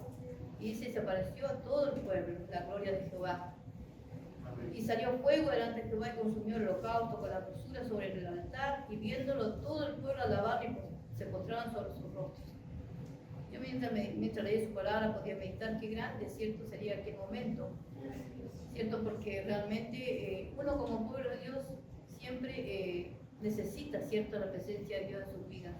Y dice, se apareció a todo el pueblo, la gloria de Jehová. Y salió fuego delante de Jehová y consumió el holocausto con la grosura sobre el altar, y viéndolo todo el pueblo alabar y se postraban sobre sus rostros. Yo mientras leía su palabra podía meditar qué grande, ¿cierto? Sería aquel momento, ¿cierto? Porque realmente uno como pueblo de Dios siempre necesita, ¿cierto?, la presencia de Dios en sus vidas.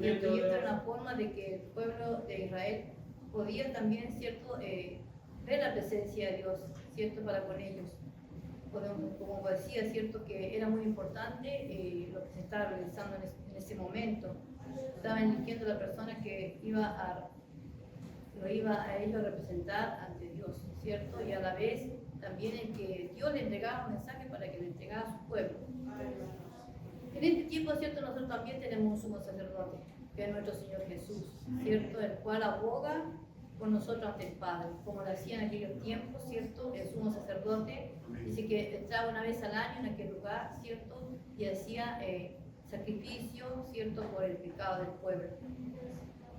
Y esta es una forma de que el pueblo de Israel podía también, ¿cierto?, ver la presencia de Dios, ¿cierto?, para con ellos. Como decía, ¿cierto?, que era muy importante lo que se estaba realizando en ese momento. Estaban eligiendo la persona que lo iba a ellos a representar ante Dios, ¿cierto? Y a la vez también en que Dios le entregaba un mensaje para que le entregara a su pueblo. En este tiempo, ¿cierto?, nosotros también tenemos un sumo sacerdote, que es nuestro Señor Jesús, ¿cierto?, el cual aboga por nosotros ante el Padre, como lo hacía en aquellos tiempos, ¿cierto? El sumo sacerdote dice que entraba una vez al año en aquel lugar, ¿cierto?, y hacía sacrificio, ¿cierto?, por el pecado del pueblo.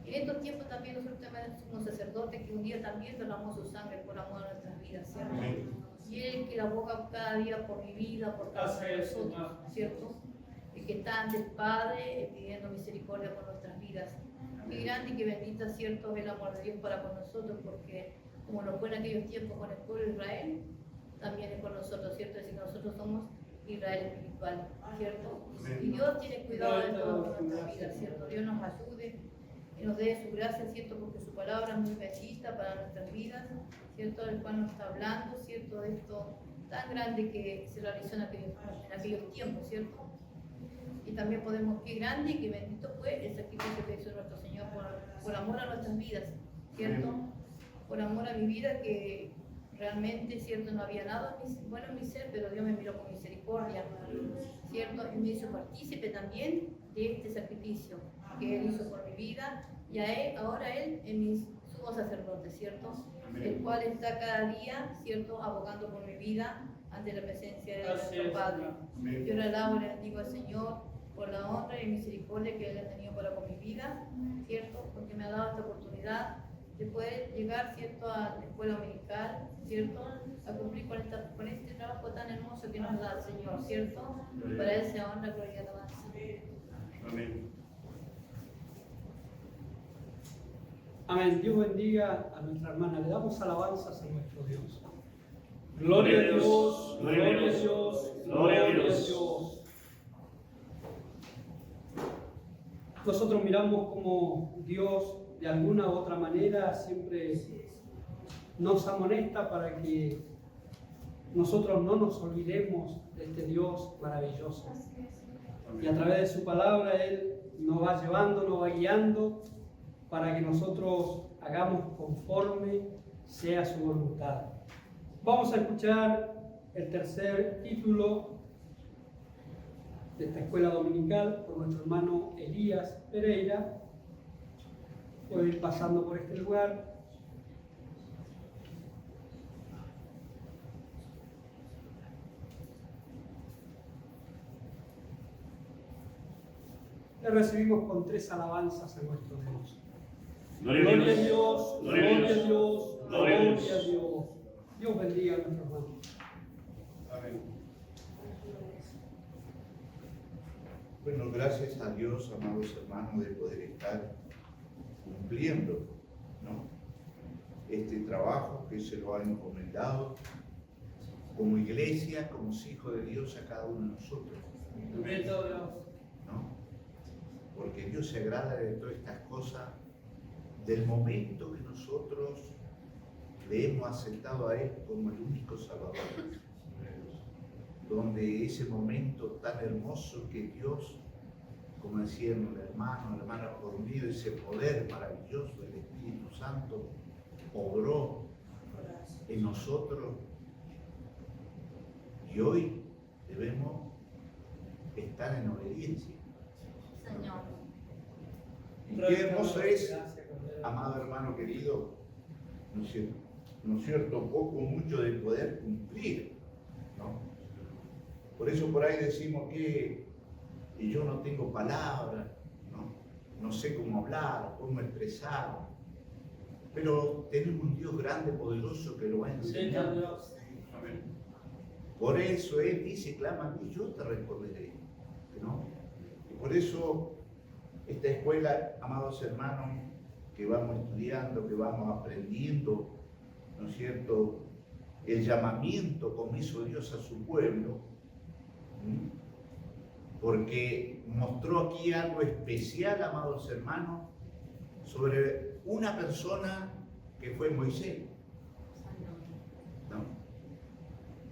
En estos tiempos también nosotros tenemos un sacerdote que un día también derramó su sangre por amor a nuestras vidas, ¿cierto? Y él que aboga cada día por mi vida, por cada uno de nosotros, ¿cierto? El que está ante el Padre pidiendo misericordia por nuestras vidas. Qué grande y qué bendita, ¿cierto?, es el amor de Dios para con nosotros, porque como lo fue en aquellos tiempos con el pueblo de Israel, también es con nosotros, ¿cierto? Es decir, nosotros somos Israel espiritual, ¿cierto? Y Dios tiene cuidado de todas nuestras vidas, ¿cierto? Dios nos ayude y nos dé su gracia, ¿cierto? Porque su palabra es muy bendita para nuestras vidas, ¿cierto? El cual nos está hablando, ¿cierto? De esto tan grande que se realizó en aquellos tiempos, ¿cierto? Y también podemos, qué grande y qué bendito fue el sacrificio que hizo nuestro Señor por amor a nuestras vidas, ¿cierto? Por amor a mi vida, que realmente, ¿cierto?, no había nada bueno en mi ser, pero Dios me miró con misericordia, ¿cierto? Y me hizo partícipe también de este sacrificio que Él hizo por mi vida, y ahora Él es mi sumo sacerdote, ¿cierto? El cual está cada día, ¿cierto?, abogando por mi vida ante la presencia de nuestro Padre. Yo le alabo y le bendigo al Señor por la honra y misericordia que Él ha tenido para con mi vida, ¿cierto? Porque me ha dado esta oportunidad de poder llegar, ¿cierto?, a la escuela dominical, ¿cierto?, a cumplir con este trabajo tan hermoso que nos da el Señor, ¿cierto? Y para Él sea honra, gloria y alabanza. Amén. Amén. Dios bendiga a nuestra hermana. Le damos alabanzas a nuestro Dios. Gloria a Dios, gloria a Dios, gloria a Dios. Nosotros miramos como Dios de alguna u otra manera siempre nos amonesta para que nosotros no nos olvidemos de este Dios maravilloso. Y a través de su palabra Él nos va llevando, nos va guiando para que nosotros hagamos conforme sea su voluntad. Vamos a escuchar el tercer título de esta escuela dominical por nuestro hermano Elías Pereira. Puede ir pasando por este lugar. Le recibimos con 3 alabanzas a nuestro Dios. Gloria Gloria a Dios, Gloria a gloria a Dios. Dios, Gloria a gloria Dios. a Dios. Dios bendiga a nuestro hermano. Amén. Bueno, gracias a Dios, amados hermanos, de poder estar cumpliendo, ¿no?, este trabajo que se lo ha encomendado como iglesia, como hijos de Dios a cada uno de nosotros, Bendito Dios. ¿no? Porque Dios se agrada de todas estas cosas del momento que nosotros le hemos aceptado a Él como el único Salvador, donde ese momento tan hermoso que Dios, como decían el hermano, la hermana, por medio de ese poder maravilloso del Espíritu Santo, obró en nosotros, y hoy debemos estar en obediencia. Señor. Y qué hermoso es, amado hermano querido, ¿no es cierto? Poco o mucho de poder cumplir, ¿no? Por eso por ahí decimos que yo no tengo palabras, ¿no? No sé cómo hablar, cómo expresar, pero tenemos un Dios grande, poderoso, que lo va a enseñar. Amén. Por eso Él dice, clama a mí, yo te responderé, ¿no? Y por eso esta escuela, amados hermanos, que vamos estudiando, que vamos aprendiendo, ¿no es cierto?, el llamamiento como hizo Dios a su pueblo, porque mostró aquí algo especial, amados hermanos, sobre una persona que fue Moisés, ¿no?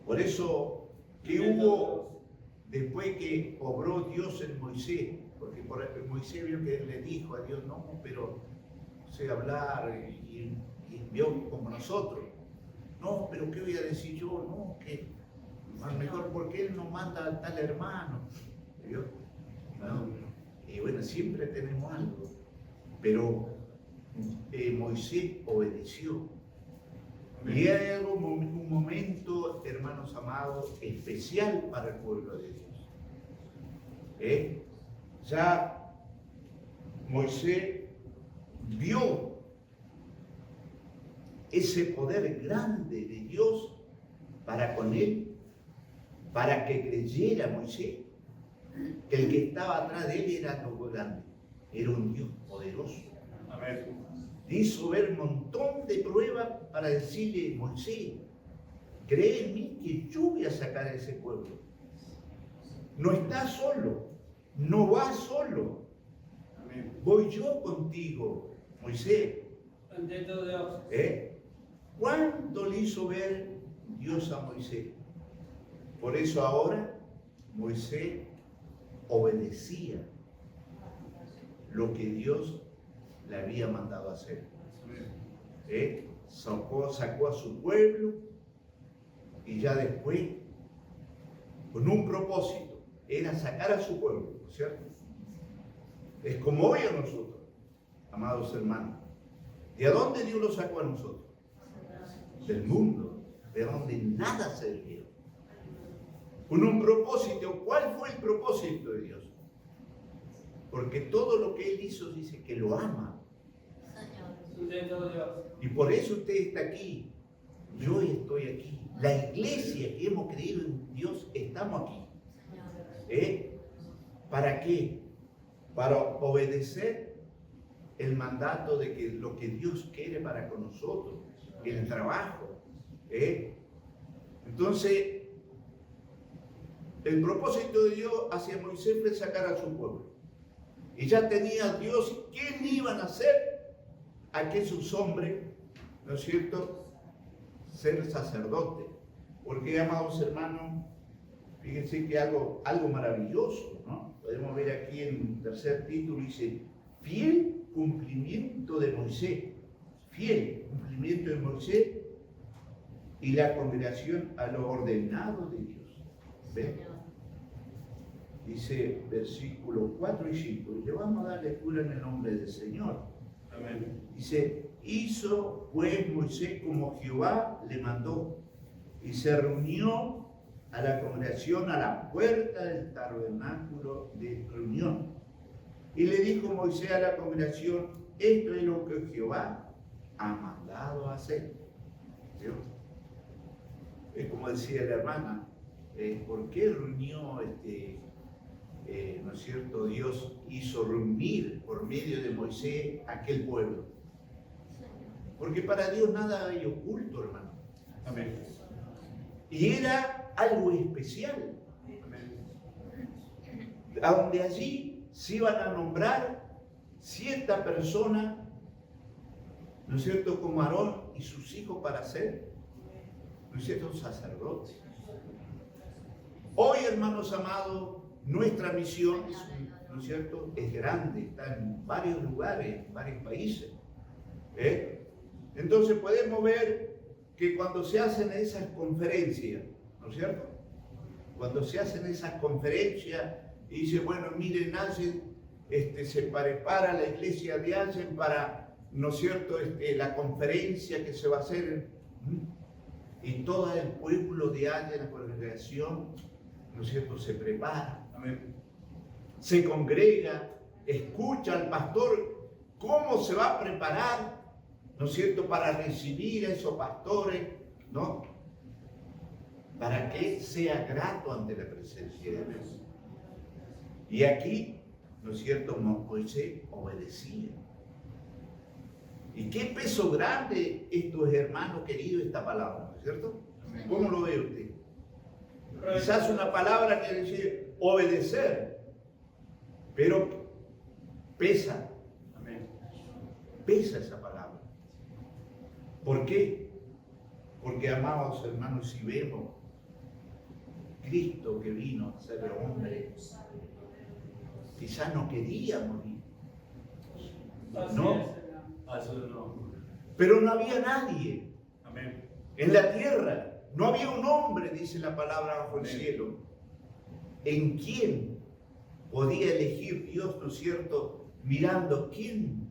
Por eso, ¿qué hubo después que obró Dios en Moisés? Porque Moisés vio que él le dijo a Dios, no, pero sé hablar y vio como nosotros. No, pero ¿qué voy a decir yo? No, que a lo mejor porque él nos manda al tal hermano. ¿Vio? ¿No? Y bueno, siempre tenemos algo. Pero Moisés obedeció. Y hay algo, un momento, hermanos amados, especial para el pueblo de Dios. Ya Moisés vio ese poder grande de Dios para con él, para que creyera Moisés que el que estaba atrás de él era lo grande, era un Dios poderoso. Amén. Hizo ver un montón de pruebas para decirle, Moisés, cree en mí que yo voy a sacar a ese pueblo. No estás solo, no vas solo. Amén. Voy yo contigo, Moisés. Bendito Dios. ¿Cuánto le hizo ver Dios a Moisés? Por eso ahora Moisés obedecía lo que Dios le había mandado hacer. Sacó a su pueblo y ya después, con un propósito, era sacar a su pueblo, ¿cierto? Es como hoy a nosotros, amados hermanos. ¿De dónde Dios lo sacó a nosotros? Del mundo, de donde nada servía. Con un propósito. ¿Cuál fue el propósito de Dios? Porque todo lo que Él hizo dice que lo ama. Bendito Dios. Y por eso usted está aquí. Yo estoy aquí. La iglesia que hemos creído en Dios, estamos aquí. ¿Para qué? Para obedecer el mandato de que lo que Dios quiere para con nosotros, el trabajo. Entonces, el propósito de Dios hacia Moisés fue sacar a su pueblo. Y ya tenía Dios, ¿quién iban a hacer? Aquellos hombres, ¿no es cierto?, ser sacerdotes. Porque, amados hermanos, fíjense que algo maravilloso, ¿no? Podemos ver aquí en el tercer título, dice, fiel cumplimiento de Moisés. Fiel cumplimiento de Moisés. y la congregación a lo ordenado de Dios. ¿Ven? Dice versículos 4 y 5. Y le vamos a dar lectura en el nombre del Señor. Amén. Dice, hizo pues Moisés como Jehová le mandó, y se reunió a la congregación a la puerta del tabernáculo de reunión. Y le dijo Moisés a la congregación, esto es lo que Jehová ha mandado hacer. ¿Vio? Es como decía la hermana, ¿por qué reunió no es cierto? Dios hizo reunir por medio de Moisés aquel pueblo. Porque para Dios nada hay oculto, hermano. Amén. Y era algo especial. A donde allí se iban a nombrar cierta persona, ¿no es cierto?, como Aarón y sus hijos para ser, ¿no es cierto?, sacerdotes. Hoy, hermanos amados, nuestra misión, ¿no es cierto?, es grande, está en varios lugares, en varios países. Entonces podemos ver que cuando se hacen esas conferencias, ¿no es cierto?, cuando se hacen esas conferencias y dice, bueno, miren, Allen, se prepara la iglesia de Allen para, ¿no es cierto?, la conferencia que se va a hacer, y todo el pueblo de Allen, la congregación, ¿no es cierto?, se prepara. Amén. Se congrega, escucha al pastor cómo se va a preparar, ¿no es cierto?, para recibir a esos pastores, ¿no? Para que sea grato ante la presencia de Dios. Y aquí, ¿no es cierto?, Moisés obedecía. Y qué peso grande esto es, hermano querido, esta palabra, ¿no es cierto? ¿Cómo lo ve usted? Quizás una palabra que decir obedecer, pero pesa. Amén. Pesa esa palabra. ¿Por qué? Porque, amados hermanos, si vemos Cristo que vino a ser hombre, quizás no quería morir. No. Pero no había nadie. Amén. En la tierra no había un hombre, dice la palabra, bajo el cielo, en quien podía elegir Dios, ¿no es cierto? Mirando quién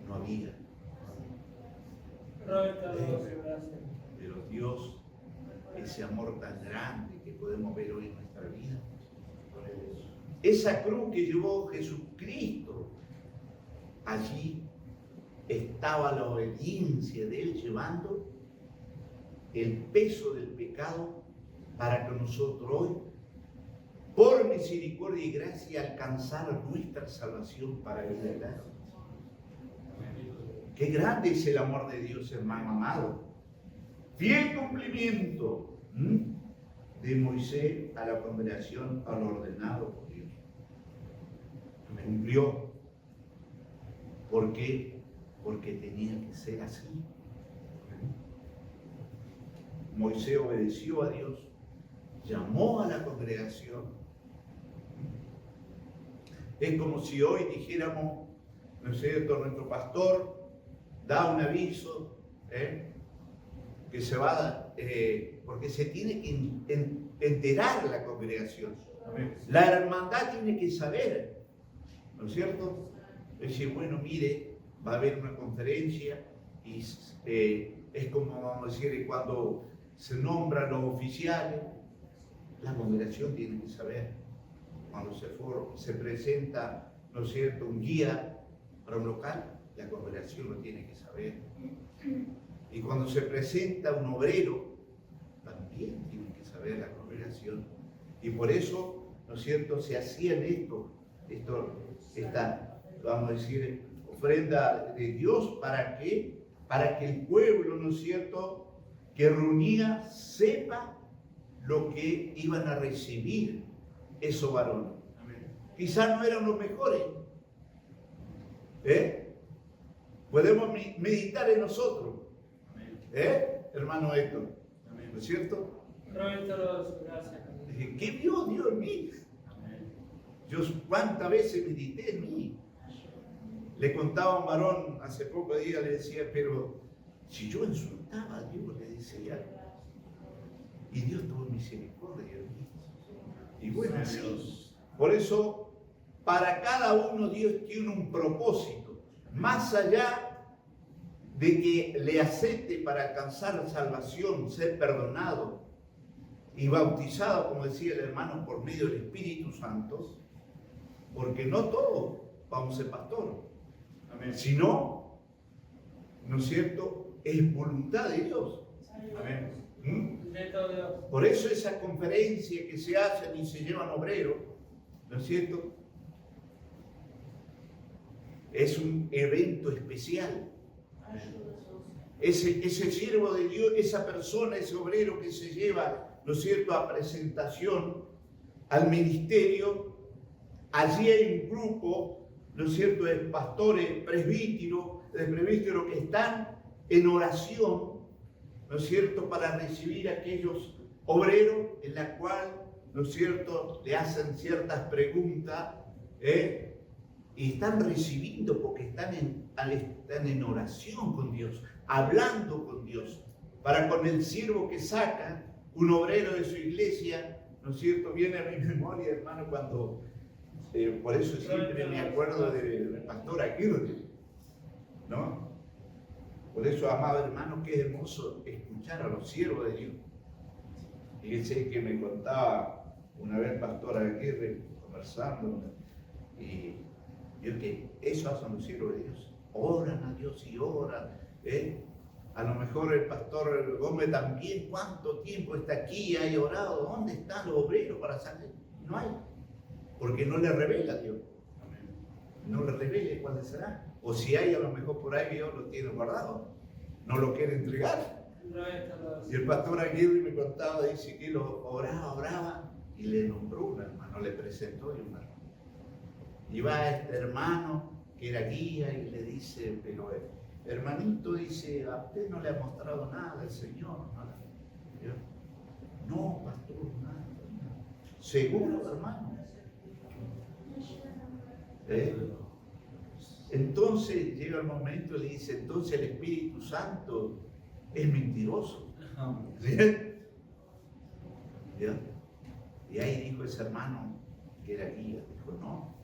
no había. Pero Dios, ese amor tan grande que podemos ver hoy en nuestra vida, esa cruz que llevó Jesucristo, allí estaba la obediencia de Él llevando el peso del pecado para que nosotros hoy, por misericordia y gracia, alcanzar nuestra salvación para vida eterna. Qué grande es el amor de Dios, hermano amado. Fiel cumplimiento de Moisés a la congregación, a lo ordenado por Dios. Cumplió. ¿Por qué? Porque tenía que ser así. Moisés obedeció a Dios, llamó a la congregación. Es como si hoy dijéramos, ¿no es cierto?, nuestro pastor da un aviso, que se va, porque se tiene que enterar la congregación. La hermandad tiene que saber, ¿no es cierto? Decir, bueno, mire, va a haber una conferencia y es como, vamos a decir, cuando se nombran los oficiales, la congregación tiene que saber. Cuando se presenta, ¿no es cierto?, un guía para un local, la congregación lo tiene que saber. Y cuando se presenta un obrero, también tiene que saber la congregación. Y por eso, ¿no es cierto?, se hacían esta, vamos a decir, ofrenda de Dios, ¿para qué? Para que el pueblo, ¿no es cierto?, que reunía sepa lo que iban a recibir esos varones. Quizás no eran los mejores. Podemos meditar en nosotros. Hermano Héctor. ¿No es cierto? Dije, ¿qué vio Dios en mí? Yo cuántas veces medité en mí. Le contaba a un varón hace pocos días, le decía, pero si yo insultaba importaba a Dios, le decía. Y Dios tuvo misericordia de mí. Y bueno, así. Por eso, para cada uno Dios tiene un propósito. Más allá de que le acepte para alcanzar salvación, ser perdonado y bautizado, como decía el hermano, por medio del Espíritu Santo, porque no todos vamos a ser pastor. Amén. Sino, ¿no es cierto?, es voluntad de Dios. Amén. Por eso esa conferencia que se hacen y se llevan obreros, ¿no es cierto?, es un evento especial. Ese siervo de Dios, esa persona, ese obrero que se lleva, ¿no es cierto?, a presentación, al ministerio, allí hay un grupo, ¿no es cierto?, de pastores, presbíteros que están en oración, ¿no es cierto?, para recibir a aquellos obreros en la cual, ¿no es cierto?, le hacen ciertas preguntas, y están recibiendo porque están en oración con Dios, hablando con Dios, para con el siervo que saca, un obrero de su iglesia, ¿no es cierto?, viene a mi memoria, hermano, cuando, por eso siempre me acuerdo del pastor Aguirre, ¿no? Por eso, amado hermano, qué hermoso escuchar a los siervos de Dios. Fíjense que me contaba una vez el pastor Aguirre, conversando, y yo que eso hacen los siervos de Dios. Oran a Dios y oran. A lo mejor el pastor Gómez también, ¿cuánto tiempo está aquí? ¿Ha orado? ¿Dónde están los obreros para salir? No hay. Porque no le revela a Dios. No le revela cuál será. O si hay, a lo mejor por ahí Dios lo tiene guardado. No lo quiere entregar. Y el pastor Aguirre me contaba, dice que lo oraba y le nombró un hermano, le presentó un hermano. Y va este hermano que era guía y le dice, pero hermanito, dice, a usted no le ha mostrado nada el Señor. Nada. No, pastor, nada. ¿Seguro, hermano? Entonces llega el momento y le dice, entonces el Espíritu Santo es mentiroso. ¿Sí? ¿Ya? Y ahí dijo ese hermano que era guía, dijo, no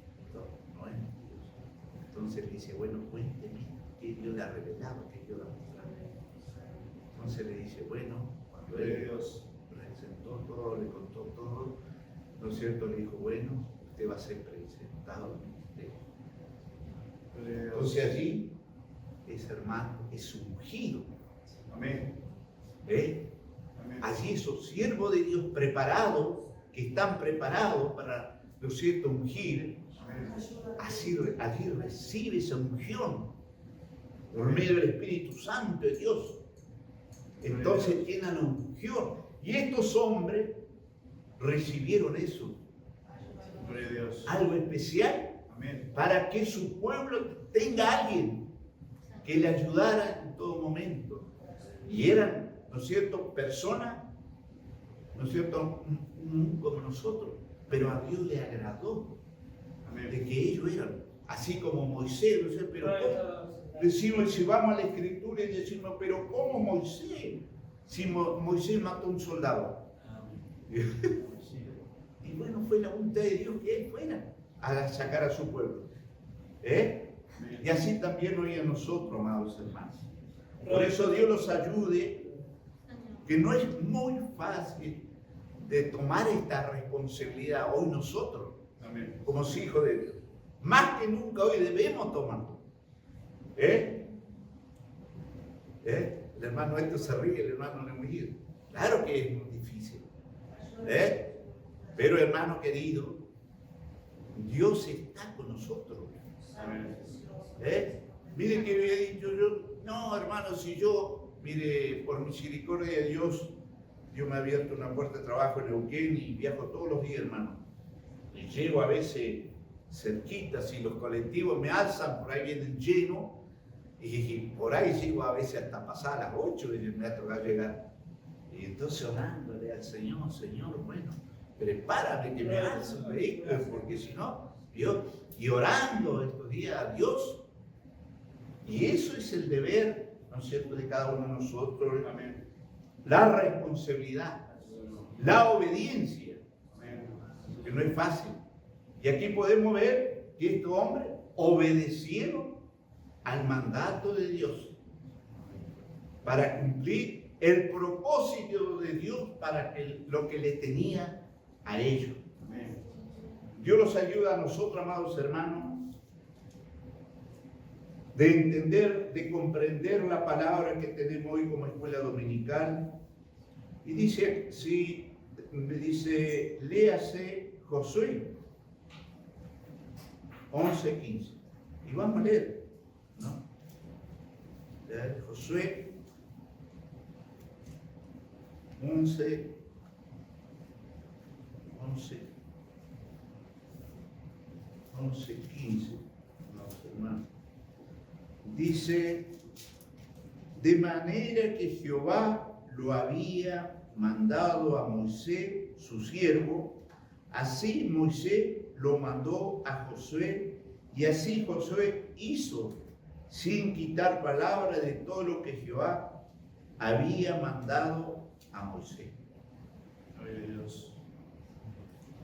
es mentiroso. Entonces le dice, bueno, cuénteme qué Dios le ha revelado, qué Dios le ha mostrado. Entonces le dice, bueno, cuando Dios presentó todo, le contó todo, ¿no es cierto? Le dijo, bueno, usted va a ser presentado al ministerio. Entonces allí, ese hermano es ungido. Amén. Allí esos siervos de Dios preparados, que están preparados para, ¿no es cierto?, ungir, allí recibe esa unción por medio del Espíritu Santo de Dios. Entonces tienen la unción. Y estos hombres recibieron eso. Algo especial. Para que su pueblo tenga alguien que le ayudara en todo momento. Y eran, ¿no es cierto?, personas, ¿no es cierto?, como nosotros. Pero a Dios le agradó de que ellos eran, así como Moisés, ¿no sé, pero ¿cómo? Decimos, si vamos a la Escritura y decimos, pero ¿cómo Moisés? Si Moisés mató a un soldado. Y bueno, fue la voluntad de Dios que él fuera a sacar a su pueblo. Y así también hoy a nosotros, amados hermanos. Por eso Dios los ayude, que no es muy fácil de tomar esta responsabilidad hoy nosotros, como hijos de Dios. Más que nunca hoy debemos tomarlo. El hermano esto se ríe, el hermano Nemuir. Claro que es muy difícil. Pero hermano querido, Dios está con nosotros. Mire que había dicho yo, no hermano, si yo, mire, por misericordia de Dios, Dios me ha abierto una puerta de trabajo en Neuquén y viajo todos los días, hermano. Y llego a veces cerquita, si los colectivos me alzan, por ahí vienen llenos, y por ahí llego a veces hasta pasar a las 8 y me ha tocado llegar. Y entonces orándole al Señor, Señor, bueno, prepárame que me alce un vehículo, porque si no, Dios, y orando estos días a Dios. Y eso es el deber ¿no es cierto?, de cada uno de nosotros. La responsabilidad, la obediencia, que no es fácil. Y aquí podemos ver que estos hombres obedecieron al mandato de Dios para cumplir el propósito de Dios para lo que le tenía a ellos. Dios los ayuda a nosotros, amados hermanos, de entender, de comprender la palabra que tenemos hoy como escuela dominical. Y dice, me dice, léase Josué 11:15. Y vamos a leer, ¿no? Josué 11:15. Hermanos. Dice, de manera que Jehová lo había mandado a Moisés, su siervo, así Moisés lo mandó a Josué, y así Josué hizo, sin quitar palabra de todo lo que Jehová había mandado a Moisés. Gloria a Dios.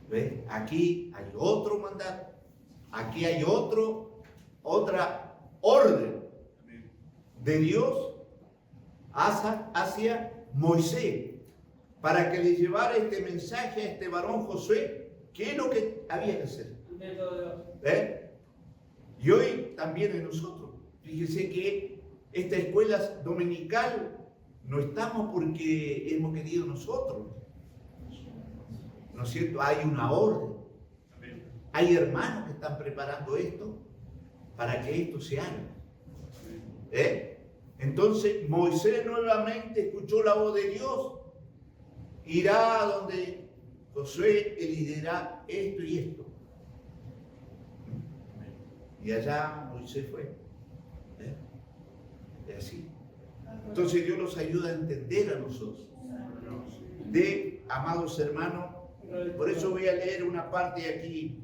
¿Ves? Aquí hay otro mandato, aquí hay otra orden de Dios hacia Moisés, para que le llevara este mensaje a este varón Josué, qué es lo que había que hacer. Y hoy también en nosotros, fíjese que esta escuela dominical no estamos porque hemos querido nosotros, ¿no es cierto? Hay una orden, hay hermanos que están preparando esto para que esto se haga. Entonces Moisés nuevamente escuchó la voz de Dios, irá a donde Josué le dirá esto y esto. Y allá Moisés fue. Es así. Entonces Dios nos ayuda a entender a nosotros. Amados hermanos, por eso voy a leer una parte aquí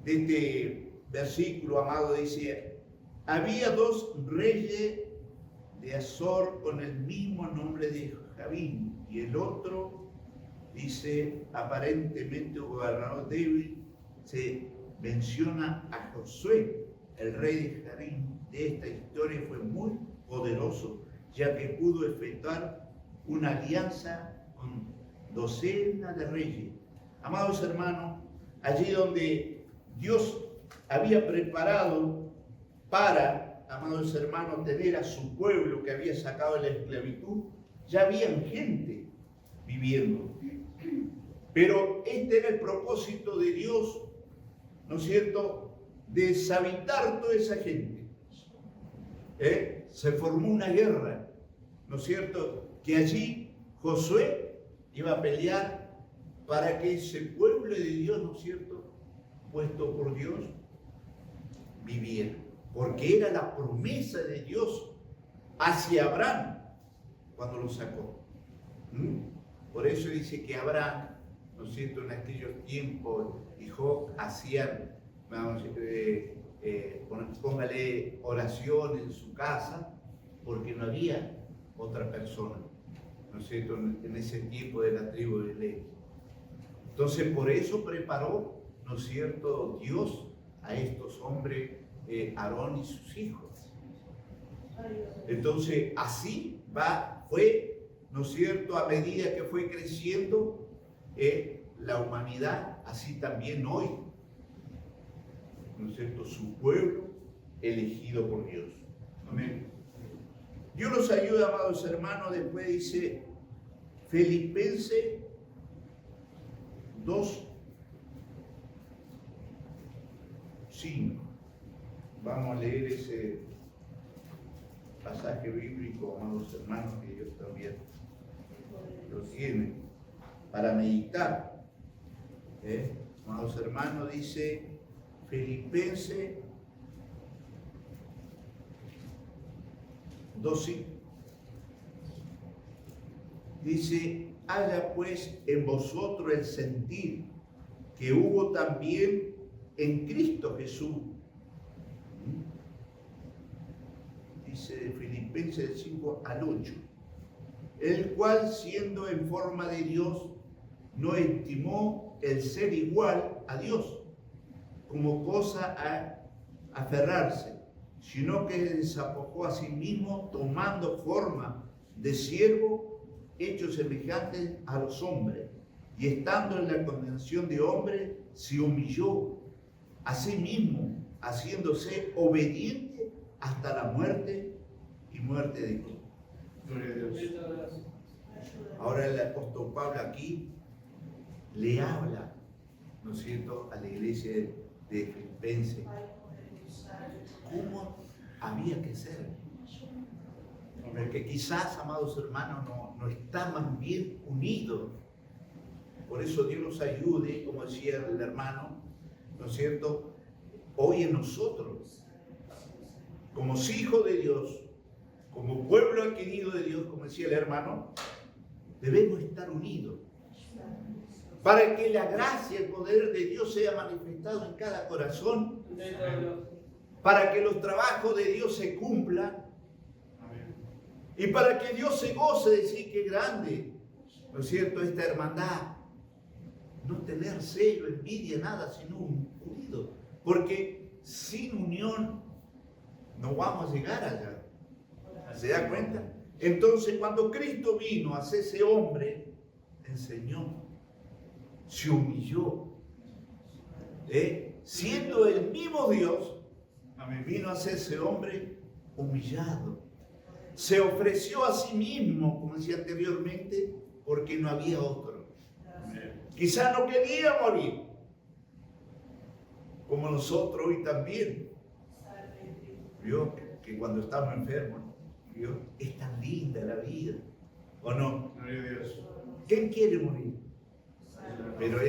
de este versículo, amado, dice, había dos reyes de Azor con el mismo nombre de Javín, y el otro, dice, aparentemente un gobernador débil. Se menciona a Josué, el rey de Javín. De esta historia fue muy poderoso, ya que pudo efectuar una alianza con docenas de reyes. Amados hermanos, allí donde Dios había preparado para, amados hermanos, tener a su pueblo que había sacado de la esclavitud, ya habían gente viviendo. Pero este era el propósito de Dios, ¿no es cierto?, de deshabitar toda esa gente. Se formó una guerra, ¿no es cierto?, que allí Josué iba a pelear para que ese pueblo de Dios, ¿no es cierto?, puesto por Dios, viviera. Porque era la promesa de Dios hacia Abraham cuando lo sacó. Por eso dice que Abraham, ¿no es cierto?, en aquellos tiempos, y Job hacían, póngale oración en su casa, porque no había otra persona, ¿no es cierto?, en ese tiempo de la tribu de Leví. Entonces, por eso preparó, ¿no es cierto?, Dios a estos hombres, Aarón y sus hijos. Entonces, así fue, ¿no es cierto?, a medida que fue creciendo la humanidad, así también hoy, ¿no es cierto?, su pueblo elegido por Dios. Amén. Dios nos ayuda, amados hermanos. Después dice Filipenses 2:5. Vamos a leer ese pasaje bíblico, amados hermanos, que Dios también lo tiene para meditar. Amados hermanos, dice Filipenses 2:5. Dice, haya pues en vosotros el sentir que hubo también en Cristo Jesús. dice de Filipenses 5 al 8, el cual siendo en forma de Dios, no estimó el ser igual a Dios como cosa a aferrarse, sino que despojó a sí mismo, tomando forma de siervo, hecho semejante a los hombres, y estando en la condición de hombre, se humilló a sí mismo, haciéndose obediente hasta la muerte y muerte de cruz. Gloria a Dios. Ahora el apóstol Pablo aquí le habla, ¿no es cierto?, a la iglesia de Filipenses. ¿Cómo había que ser? Porque quizás, amados hermanos, no estaban bien unidos. Por eso Dios los ayude, como decía el hermano, ¿no es cierto?, hoy en nosotros, como hijos de Dios, como pueblo adquirido de Dios, como decía el hermano, debemos estar unidos para que la gracia y el poder de Dios sea manifestado en cada corazón, para que los trabajos de Dios se cumplan y para que Dios se goce de decir que grande, ¿no es cierto?, esta hermandad. No tener celo, envidia, nada, sino unido, porque sin unión no vamos a llegar allá. ¿Se da cuenta? Entonces, cuando Cristo vino a hacerse hombre, enseñó, se humilló, siendo el mismo Dios, vino a hacerse hombre humillado. Se ofreció a sí mismo, como decía anteriormente, porque no había otro. Quizás no quería morir, como nosotros hoy también. ¿Vio? Que cuando estamos enfermos, ¿vio?, es tan linda la vida, ¿o no? Gloria a Dios. ¿Quién quiere morir? Pero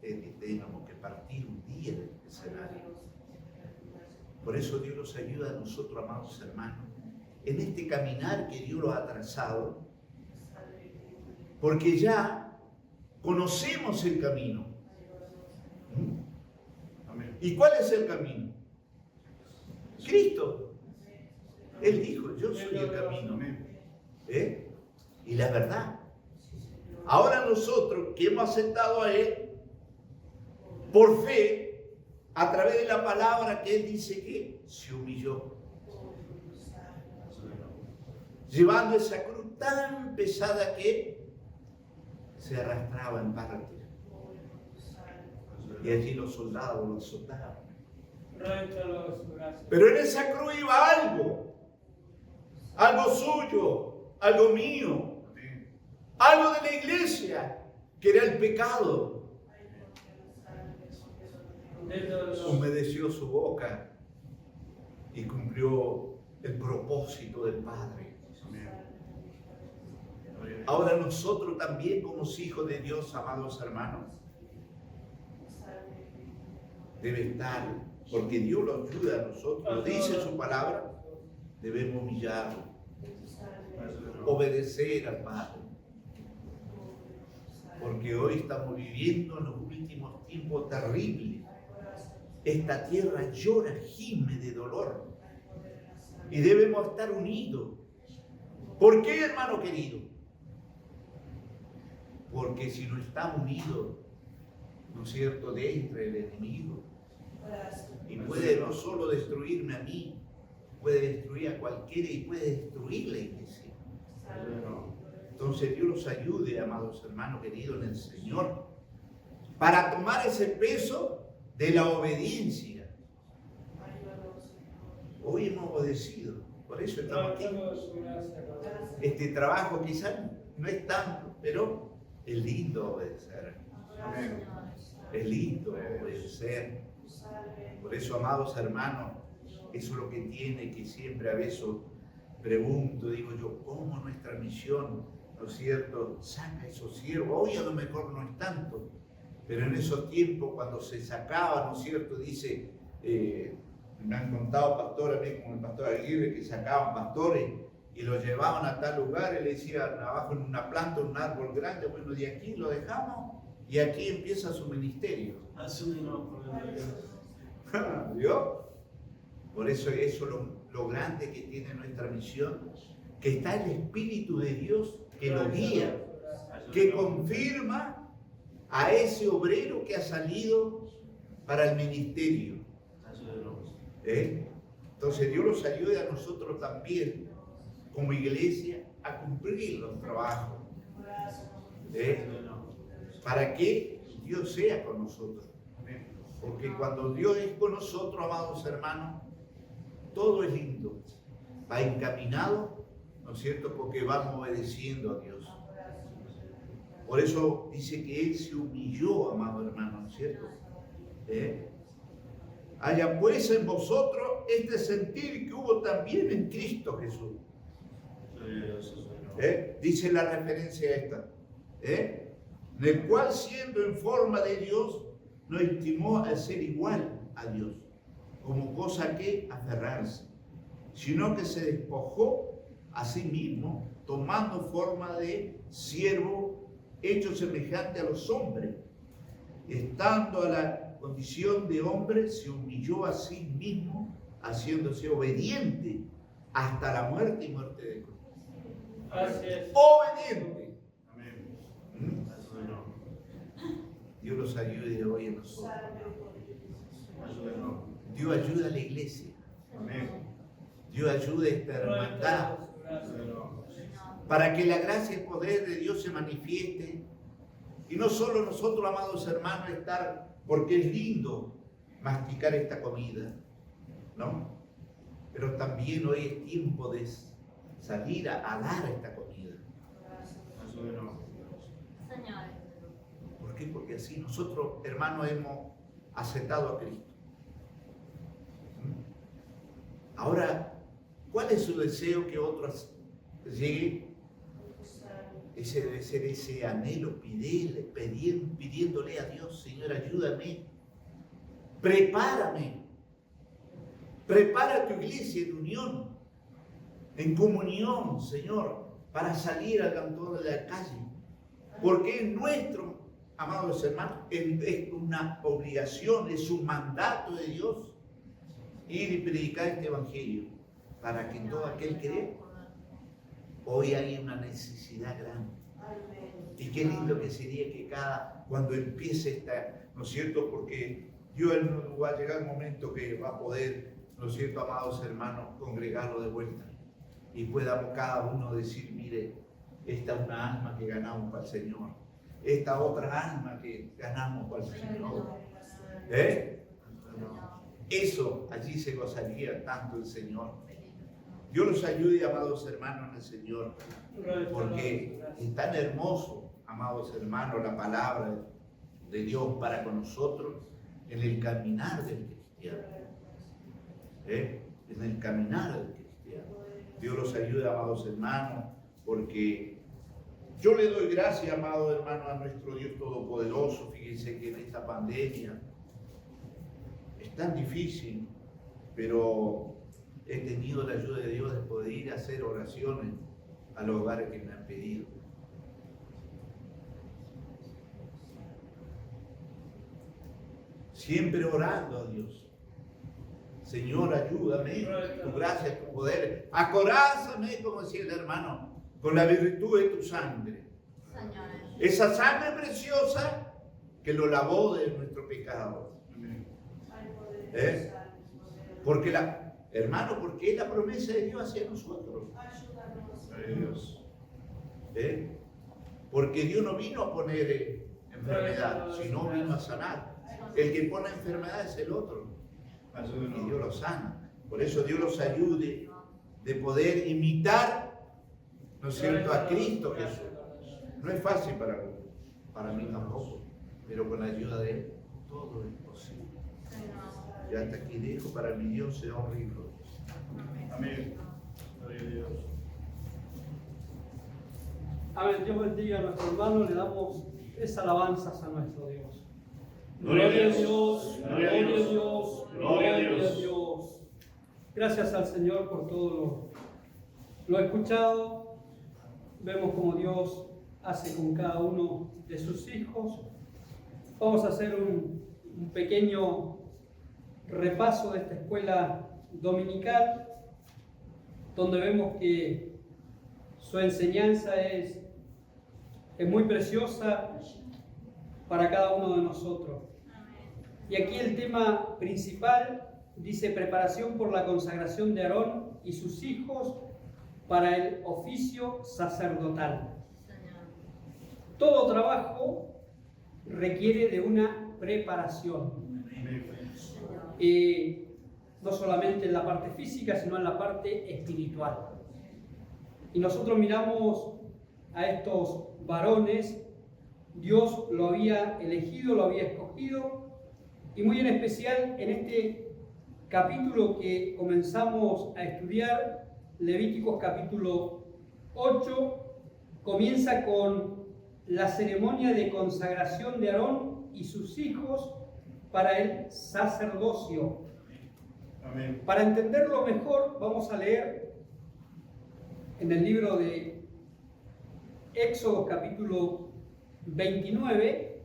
tenemos que partir un día del escenario. Por eso Dios nos ayuda a nosotros, amados hermanos, en este caminar que Dios lo ha trazado, porque ya conocemos el camino. Amén. ¿Y cuál es el camino? Cristo. Él dijo, yo soy el camino. Y la verdad. Ahora nosotros que hemos aceptado a Él, por fe, a través de la palabra que Él dice que se humilló, llevando esa cruz tan pesada que se arrastraba en parte. Y allí los soldados lo azotaban. Pero en esa cruz iba algo suyo, algo mío, algo de la iglesia, que era el pecado. Humedeció su boca y cumplió el propósito del Padre. Ahora nosotros también, como hijos de Dios, amados hermanos, debe estar, porque Dios lo ayuda a nosotros, dice su palabra, debemos humillarlo, obedecer al Padre. Porque hoy estamos viviendo en los últimos tiempos terribles. Esta tierra llora, gime de dolor. Y debemos estar unidos. ¿Por qué, hermano querido? Porque si no estamos unidos, ¿no es cierto?, entra el enemigo. Y puede no solo destruirme a mí, puede destruir a cualquiera y puede destruir la iglesia. Entonces Dios los ayude, amados hermanos queridos en el Señor, para tomar ese peso de la obediencia. Hoy hemos obedecido, por eso estamos aquí. Este trabajo quizás no es tanto, pero es lindo obedecer. Es lindo obedecer. Por eso, amados hermanos, eso es lo que tiene, que siempre a veces pregunto, digo yo, ¿cómo nuestra misión, ¿no es cierto?, saca esos siervos? Hoy a lo mejor no es tanto, pero en esos tiempos cuando se sacaba, ¿no es cierto?, dice, me han contado pastores, a mí como el pastor Aguirre, que sacaban pastores y los llevaban a tal lugar y le decían abajo en una planta, un árbol grande, bueno, de aquí lo dejamos y aquí empieza su ministerio. ¿Vio? Por eso lo grande que tiene nuestra misión? Que está el Espíritu de Dios que lo guía, que confirma a ese obrero que ha salido para el ministerio. Entonces Dios nos ayude a nosotros también, como iglesia, a cumplir los trabajos. Para que Dios sea con nosotros. Porque cuando Dios es con nosotros, amados hermanos, todo es lindo. Va encaminado, ¿no es cierto? Porque vamos obedeciendo a Dios. Por eso dice que Él se humilló, amado hermano, ¿no es cierto? Haya pues en vosotros este sentir que hubo también en Cristo Jesús. Dice la referencia esta. En el cual, siendo en forma de Dios, no estimó al ser igual a Dios, como cosa que aferrarse, sino que se despojó a sí mismo, tomando forma de siervo, hecho semejante a los hombres. Estando a la condición de hombre, se humilló a sí mismo, haciéndose obediente hasta la muerte y muerte de cruz. Obediente. Amén. Dios los ayude hoy a nosotros. Dios ayuda a la iglesia. Dios ayuda a esta hermandad. Para que la gracia y el poder de Dios se manifieste. Y no solo nosotros, amados hermanos, estar, porque es lindo masticar esta comida, ¿no? Pero también hoy es tiempo de salir a dar esta comida. ¿Por qué? Porque así nosotros, hermanos, hemos aceptado a Cristo. Ahora, ¿cuál es su deseo que otros lleguen? Ese debe ser ese anhelo, pidiéndole a Dios: Señor, ayúdame, prepárame, prepara tu iglesia en unión, en comunión, Señor, para salir al cantón de la calle, porque es nuestro, amados hermanos, es una obligación, es un mandato de Dios ir y predicar este evangelio para que todo aquel crea. Hoy hay una necesidad grande. Y qué lindo que sería que cuando empiece esta, ¿no es cierto? Porque Dios no va a llegar el momento que va a poder, ¿no es cierto, amados hermanos, congregarlo de vuelta. Y podamos cada uno decir: mire, esta es una alma que ganamos para el Señor. Esta otra alma que ganamos para el Señor. Eso, allí se gozaría tanto el Señor. Dios los ayude, amados hermanos, en el Señor, porque es tan hermoso, amados hermanos, la palabra de Dios para con nosotros en el caminar del cristiano. En el caminar del cristiano. Dios los ayude, amados hermanos, porque yo le doy gracias, amados hermanos, a nuestro Dios Todopoderoso. Fíjense que en esta pandemia es tan difícil, pero he tenido la ayuda de Dios de poder ir a hacer oraciones a los hogares que me han pedido. Siempre orando a Dios. Señor, ayúdame, tu gracia, tu poder. Acorázame, como decía el hermano, con la virtud de tu sangre. Esa sangre preciosa que lo lavó de nuestro pecado. Porque hermano, porque es la promesa de Dios hacia nosotros. Porque Dios no vino a poner enfermedad, sino vino a sanar. El que pone enfermedad es el otro. Y Dios lo sana. Por eso Dios los ayude de poder imitar, ¿no es cierto?, a Cristo Jesús. No es fácil para mí tampoco, pero con la ayuda de Él todo es posible. Y hasta aquí dejo, para mi Dios sea honra y gloria. Amén. Gloria a Dios. Amén. Dios bendiga a nuestro hermano. Le damos esas alabanzas a nuestro Dios. Gloria a Dios. Gloria a Dios. Gloria a Dios. Gloria a Dios. Gracias al Señor por todo lo escuchado. Vemos como Dios hace con cada uno de sus hijos. Vamos a hacer un pequeño repaso de esta escuela dominical donde vemos que su enseñanza es muy preciosa para cada uno de nosotros. Y aquí el tema principal dice preparación por la consagración de Aarón y sus hijos para el oficio sacerdotal. Todo trabajo requiere de una preparación. No solamente en la parte física, sino en la parte espiritual. Y nosotros miramos a estos varones, Dios lo había elegido, lo había escogido, y muy en especial en este capítulo que comenzamos a estudiar, Levíticos capítulo 8, comienza con la ceremonia de consagración de Aarón y sus hijos para el sacerdocio. Amén. Para entenderlo mejor, vamos a leer en el libro de Éxodo capítulo 29,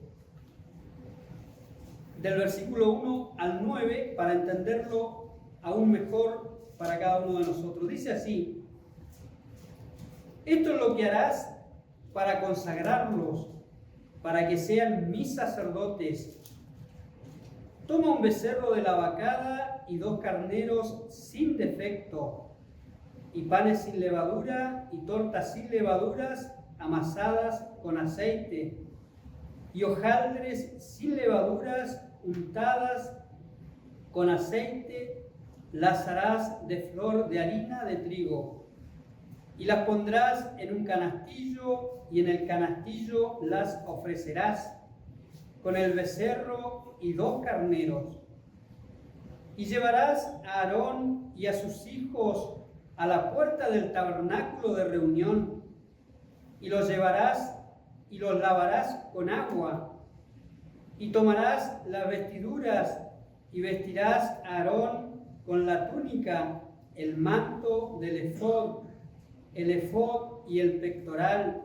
del versículo 1 al 9, para entenderlo aún mejor para cada uno de nosotros. Dice así: esto es lo que harás para consagrarlos, para que sean mis sacerdotes. Toma un becerro de la vacada y 2 carneros sin defecto, y panes sin levadura y tortas sin levaduras amasadas con aceite, y hojaldres sin levaduras untadas con aceite, las harás de flor de harina de trigo, y las pondrás en un canastillo, y en el canastillo las ofrecerás con el becerro y 2 carneros. Y llevarás a Aarón y a sus hijos a la puerta del tabernáculo de reunión, y los llevarás y los lavarás con agua, y tomarás las vestiduras y vestirás a Aarón con la túnica, el manto del efod, el efod y el pectoral,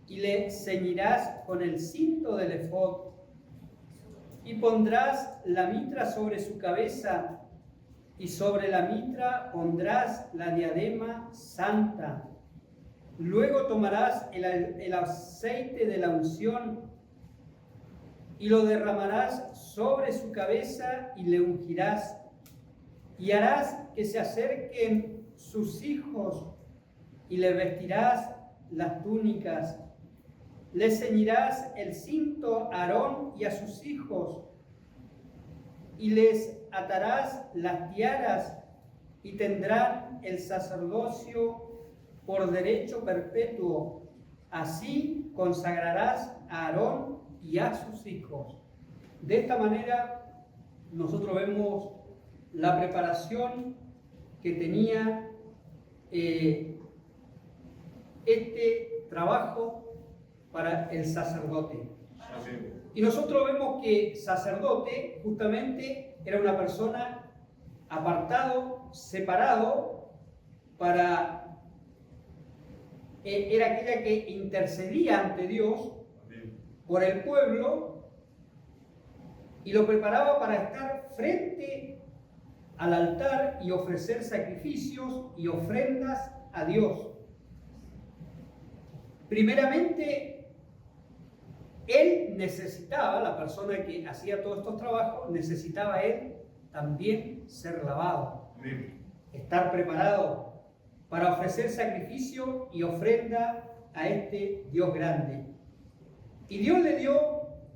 y le ceñirás con el cinto del efod, y pondrás la mitra sobre su cabeza, y sobre la mitra pondrás la diadema santa. Luego tomarás el aceite de la unción y lo derramarás sobre su cabeza y le ungirás, y harás que se acerquen sus hijos y le vestirás las túnicas. Le ceñirás el cinto a Aarón y a sus hijos, y les atarás las tiaras, y tendrán el sacerdocio por derecho perpetuo. Así consagrarás a Aarón y a sus hijos. De esta manera nosotros vemos la preparación que tenía este trabajo para el sacerdote. Amén. Y nosotros vemos que sacerdote justamente era una persona apartado, separado, era aquella que intercedía ante Dios Amén. por el pueblo y lo preparaba para estar frente al altar y ofrecer sacrificios y ofrendas a Dios. Primeramente, él necesitaba, la persona que hacía todos estos trabajos, necesitaba él también ser lavado, Amén. estar preparado para ofrecer sacrificio y ofrenda a este Dios grande. Y Dios le dio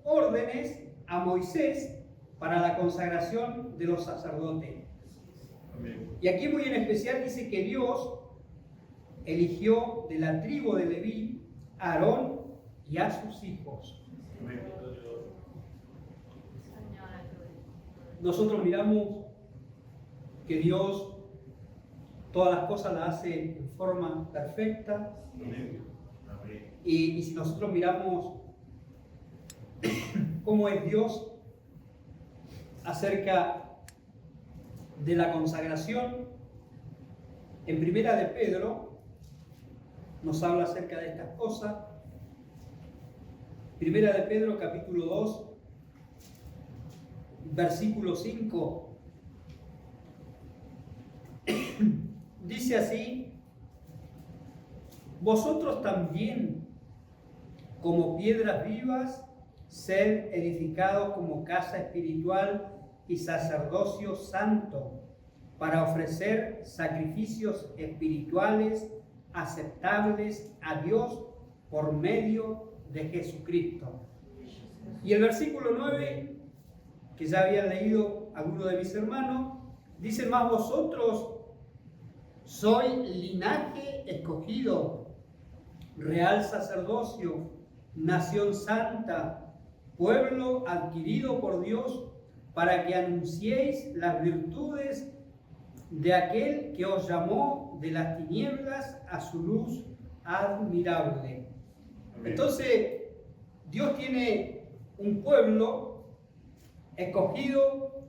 órdenes a Moisés para la consagración de los sacerdotes. Amén. Y aquí muy en especial dice que Dios eligió de la tribu de Leví a Aarón y a sus hijos. Amén. Nosotros miramos que Dios todas las cosas las hace en forma perfecta. Amén. Y si nosotros miramos cómo es Dios acerca de la consagración, en Primera de Pedro nos habla acerca de estas cosas. Primera de Pedro capítulo 2, versículo 5, dice así: vosotros también, como piedras vivas, sed edificados como casa espiritual y sacerdocio santo, para ofrecer sacrificios espirituales aceptables a Dios por medio de Jesucristo. Y el versículo 9, que ya habían leído algunos de mis hermanos, dice: más vosotros sois linaje escogido, real sacerdocio, nación santa, pueblo adquirido por Dios, para que anunciéis las virtudes de aquel que os llamó de las tinieblas a su luz admirable. Entonces, Dios tiene un pueblo escogido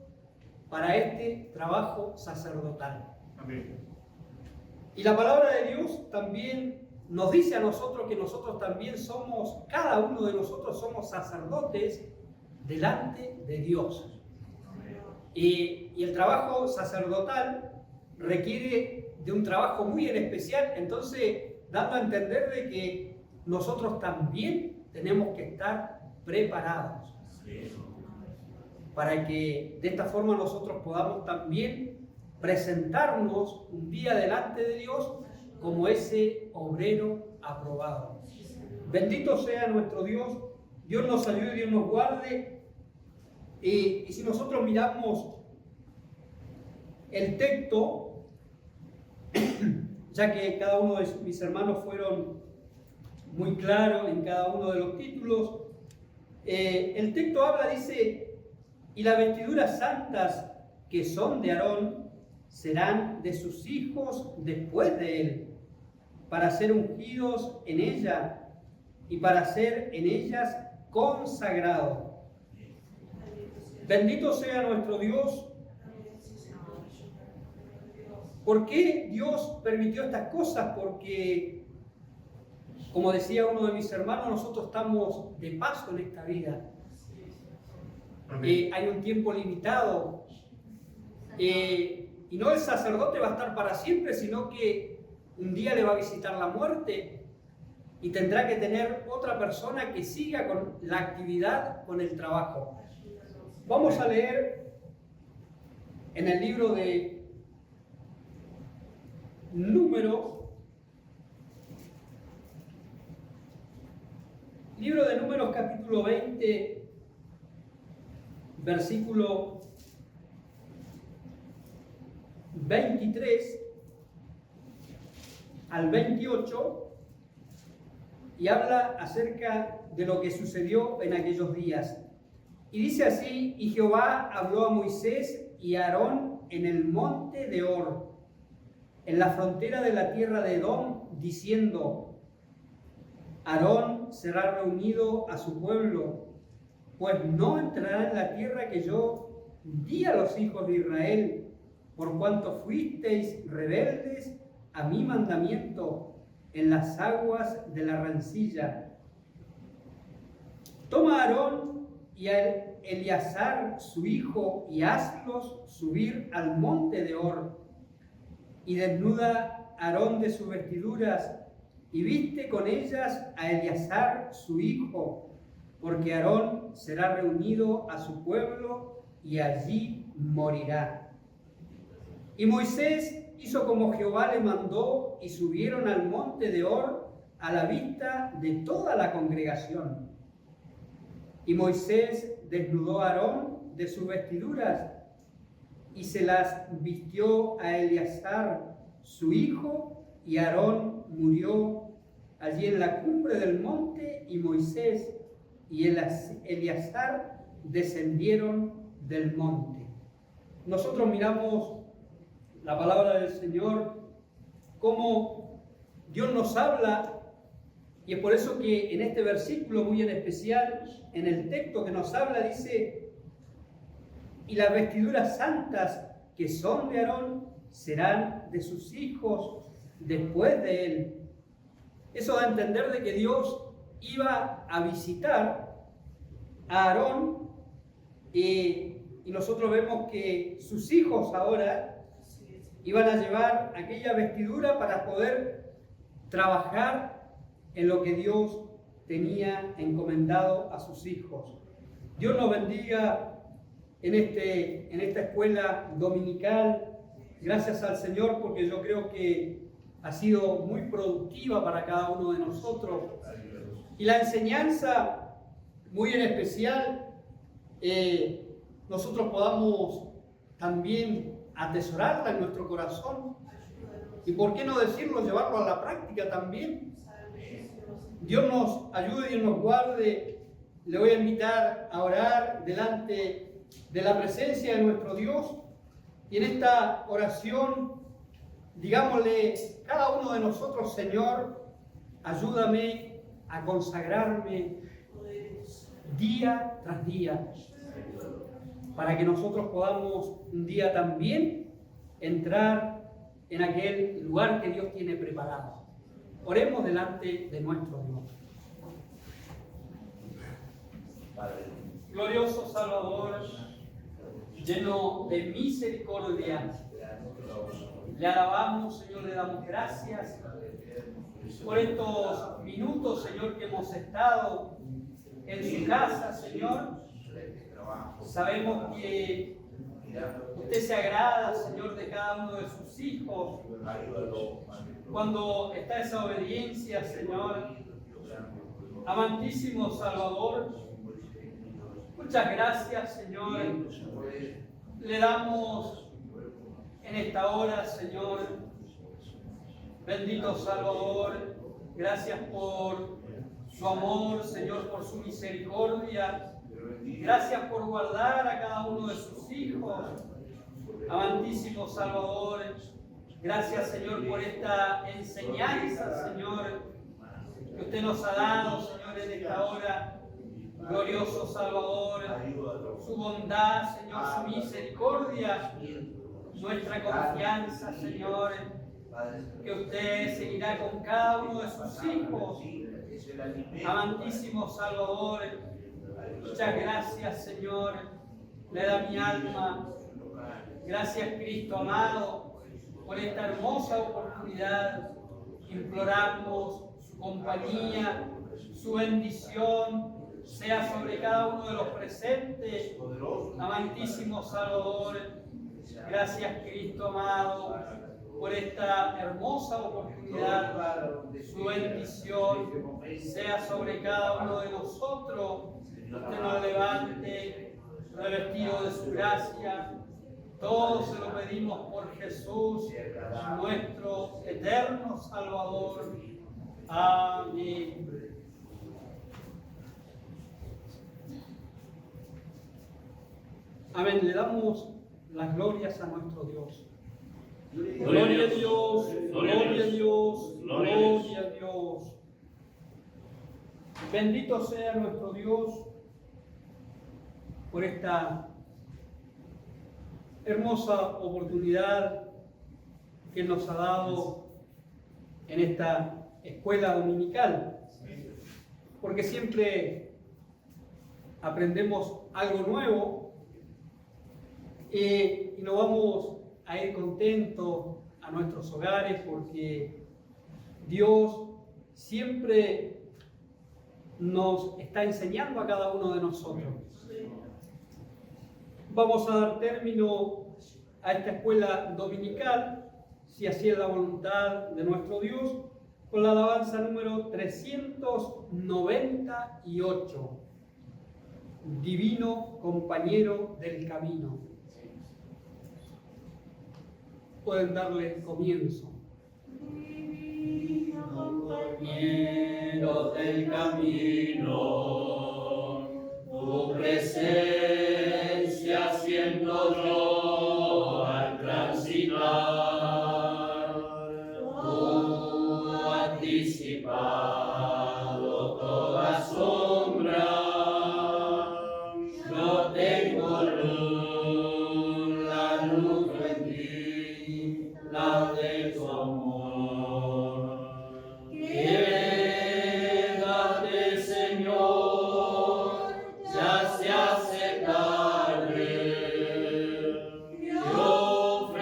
para este trabajo sacerdotal. Amén. Y la palabra de Dios también nos dice a nosotros que nosotros también somos, cada uno de nosotros somos sacerdotes delante de Dios. Y el trabajo sacerdotal requiere de un trabajo muy en especial, entonces dando a entender de que nosotros también tenemos que estar preparados para que de esta forma nosotros podamos también presentarnos un día delante de Dios como ese obrero aprobado. Bendito sea nuestro Dios. Dios nos ayude, Dios nos guarde. Y si nosotros miramos el texto, ya que cada uno de mis hermanos fueron muy claros en cada uno de los títulos, el texto habla, dice: y las vestiduras santas que son de Aarón serán de sus hijos después de él, para ser ungidos en ella y para ser en ellas consagrados. Bendito sea nuestro Dios. ¿Por qué Dios permitió estas cosas? Porque, como decía uno de mis hermanos, nosotros estamos de paso en esta vida. Hay un tiempo limitado. Y no el sacerdote va a estar para siempre, sino que un día le va a visitar la muerte y tendrá que tener otra persona que siga con la actividad, con el trabajo. Vamos a leer en el libro de Números, capítulo 20, versículo 23 al 28, y habla acerca de lo que sucedió en aquellos días. Y dice así: y Jehová habló a Moisés y a Aarón en el monte de Hor, en la frontera de la tierra de Edom, diciendo: Aarón será reunido a su pueblo, pues no entrará en la tierra que yo di a los hijos de Israel, por cuanto fuisteis rebeldes a mi mandamiento en las aguas de la rencilla. Toma a Aarón y a Eleazar su hijo y hazlos subir al monte de Hor, y desnuda a Aarón de sus vestiduras y viste con ellas a Eleazar su hijo, porque Aarón será reunido a su pueblo y allí morirá. Y Moisés hizo como Jehová le mandó, y subieron al monte de Hor a la vista de toda la congregación. Y Moisés desnudó a Aarón de sus vestiduras y se las vistió a Eleazar su hijo, y Aarón murió allí en la cumbre del monte, y Moisés y Eleazar descendieron del monte. Nosotros miramos la palabra del Señor, cómo Dios nos habla, y es por eso que en este versículo muy en especial, en el texto que nos habla, dice: y las vestiduras santas que son de Aarón serán de sus hijos después de él. Eso da a entender de que Dios iba a visitar a Aarón, y nosotros vemos que sus hijos ahora iban a llevar aquella vestidura para poder trabajar en lo que Dios tenía encomendado a sus hijos. Dios nos bendiga en esta escuela dominical. Gracias al Señor, porque yo creo que ha sido muy productiva para cada uno de nosotros. Y la enseñanza, muy en especial, nosotros podamos también atesorarla en nuestro corazón. Y por qué no decirlo, llevarlo a la práctica también. Dios nos ayude y nos guarde. Le voy a invitar a orar delante de la presencia de nuestro Dios. Y en esta oración, digámosle cada uno de nosotros: Señor, ayúdame a consagrarme día tras día, para que nosotros podamos un día también entrar en aquel lugar que Dios tiene preparado. Oremos delante de nuestro Dios. Glorioso Salvador, lleno de misericordia, le alabamos, Señor, le damos gracias por estos minutos, Señor, que hemos estado en su casa, Señor. Sabemos que usted se agrada, Señor, de cada uno de sus hijos. Cuando está esa obediencia, Señor. Amantísimo Salvador, muchas gracias, Señor. Le damos en esta hora, Señor. Bendito Salvador, gracias por su amor, Señor, por su misericordia. Gracias por guardar a cada uno de sus hijos. Amantísimo Salvador, gracias, Señor, por esta enseñanza, Señor, que usted nos ha dado, Señor, en esta hora. Glorioso Salvador, su bondad, Señor, su misericordia, nuestra confianza, Señor, que usted seguirá con cada uno de sus hijos. Amantísimo Salvador, muchas gracias, Señor, le da mi alma. Gracias, Cristo amado, por esta hermosa oportunidad. Imploramos su compañía, su bendición, sea sobre cada uno de los presentes. Amantísimo Salvador, gracias, Cristo amado, por esta hermosa oportunidad. Su bendición sea sobre cada uno de nosotros. Usted nos levante, revestido de su gracia. Todo se lo pedimos por Jesús, nuestro eterno Salvador. Amén. Amén. Le damos las glorias a nuestro Dios. Gloria a Dios, gloria a Dios, gloria a Dios. Bendito sea nuestro Dios por esta hermosa oportunidad que nos ha dado en esta escuela dominical, porque siempre aprendemos algo nuevo y nos vamos a ir contentos a nuestros hogares, porque Dios siempre nos está enseñando a cada uno de nosotros. Vamos a dar término a esta escuela dominical, si así es la voluntad de nuestro Dios, con la alabanza número 398. Divino compañero del camino. Pueden darle comienzo. Divino compañero del camino, tu presencia siento yo al transitar, tú has disipado toda sombra, yo tengo luz, la luz en ti, la de tu amor. Quédate, Señor, ya se hace tarde, te ofrezco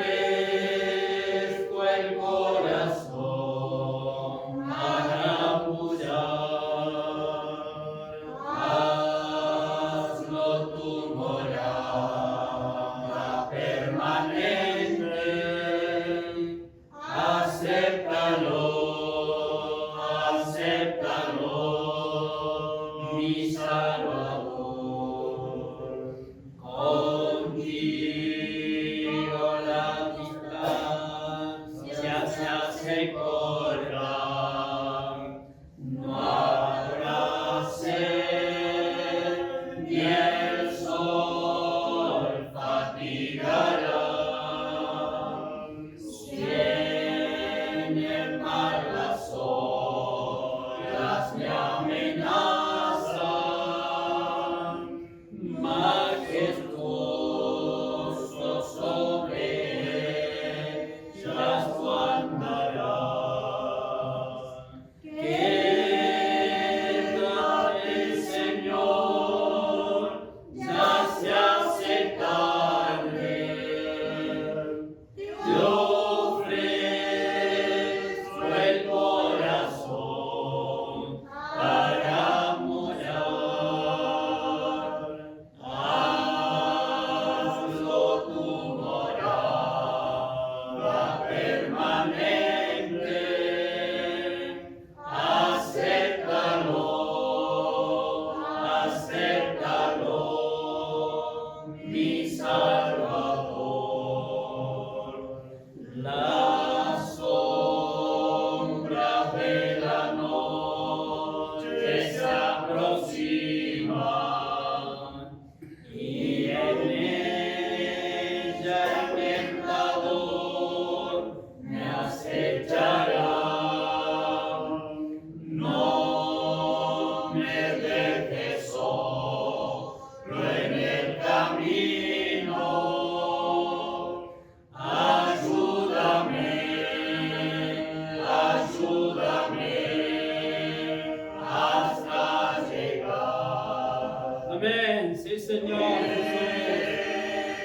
Salvador. Las sombras de la noche se aproximan y en ella el tentador me acechará. No me dejes solo en el camino. Ayúdame, ayúdame hasta llegar. Amén. Sí, Señor.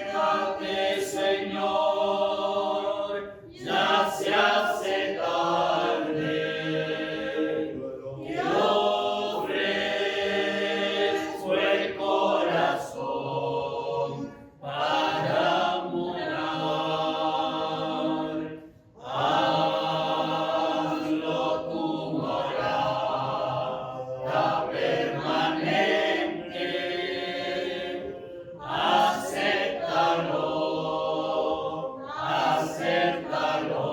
Déjate, Señor, ya se hace tarde. Y ofrezco el corazón para morar. Hazlo tu morada permanente. Acéptalo, acéptalo,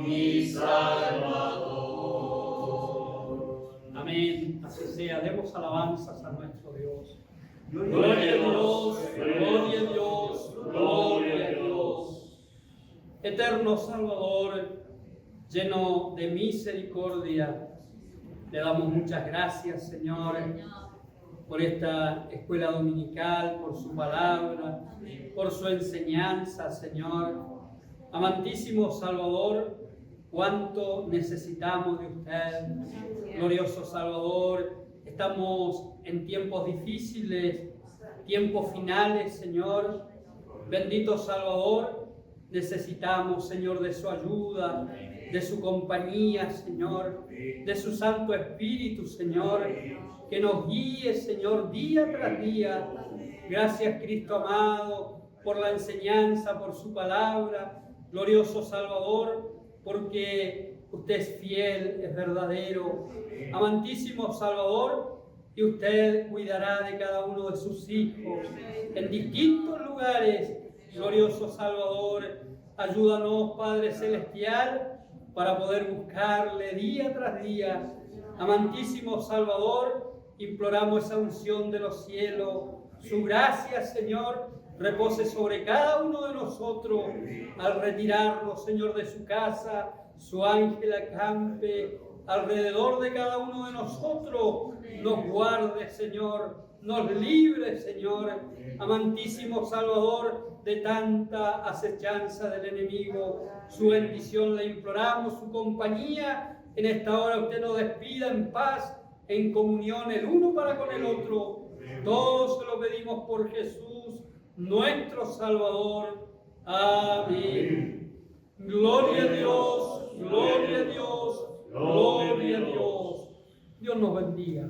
mi Salvador. Amén. Así sea. Demos alabanzas a nuestro Dios. Gloria a Dios, gloria a Dios, gloria a Dios. Eterno Salvador, lleno de misericordia, le damos muchas gracias, Señor, por esta escuela dominical, por su palabra, por su enseñanza, Señor. Amantísimo Salvador, cuánto necesitamos de usted. Glorioso Salvador, estamos en tiempos difíciles, tiempos finales, Señor. Bendito Salvador, necesitamos, Señor, de su ayuda, de su compañía, Señor, de su Santo Espíritu, Señor, que nos guíe, Señor, día tras día. Gracias, Cristo amado, por la enseñanza, por su palabra. Glorioso Salvador, porque usted es fiel, es verdadero. Amantísimo Salvador, y usted cuidará de cada uno de sus hijos en distintos lugares. Glorioso Salvador, ayúdanos, Padre Celestial, para poder buscarle día tras día. Amantísimo Salvador, imploramos esa unción de los cielos. Su gracia, Señor, repose sobre cada uno de nosotros al retirarnos, Señor, de su casa. Su ángel acampe alrededor de cada uno de nosotros. Nos guarde, Señor, nos libre, Señor. Amantísimo Salvador, de tanta acechanza del enemigo. Su bendición le imploramos, su compañía. En esta hora usted nos despida en paz, en comunión el uno para con el otro. Todos se lo pedimos por Jesús, nuestro Salvador. Amén. Gloria a Dios, gloria a Dios, gloria a Dios. Dios nos bendiga.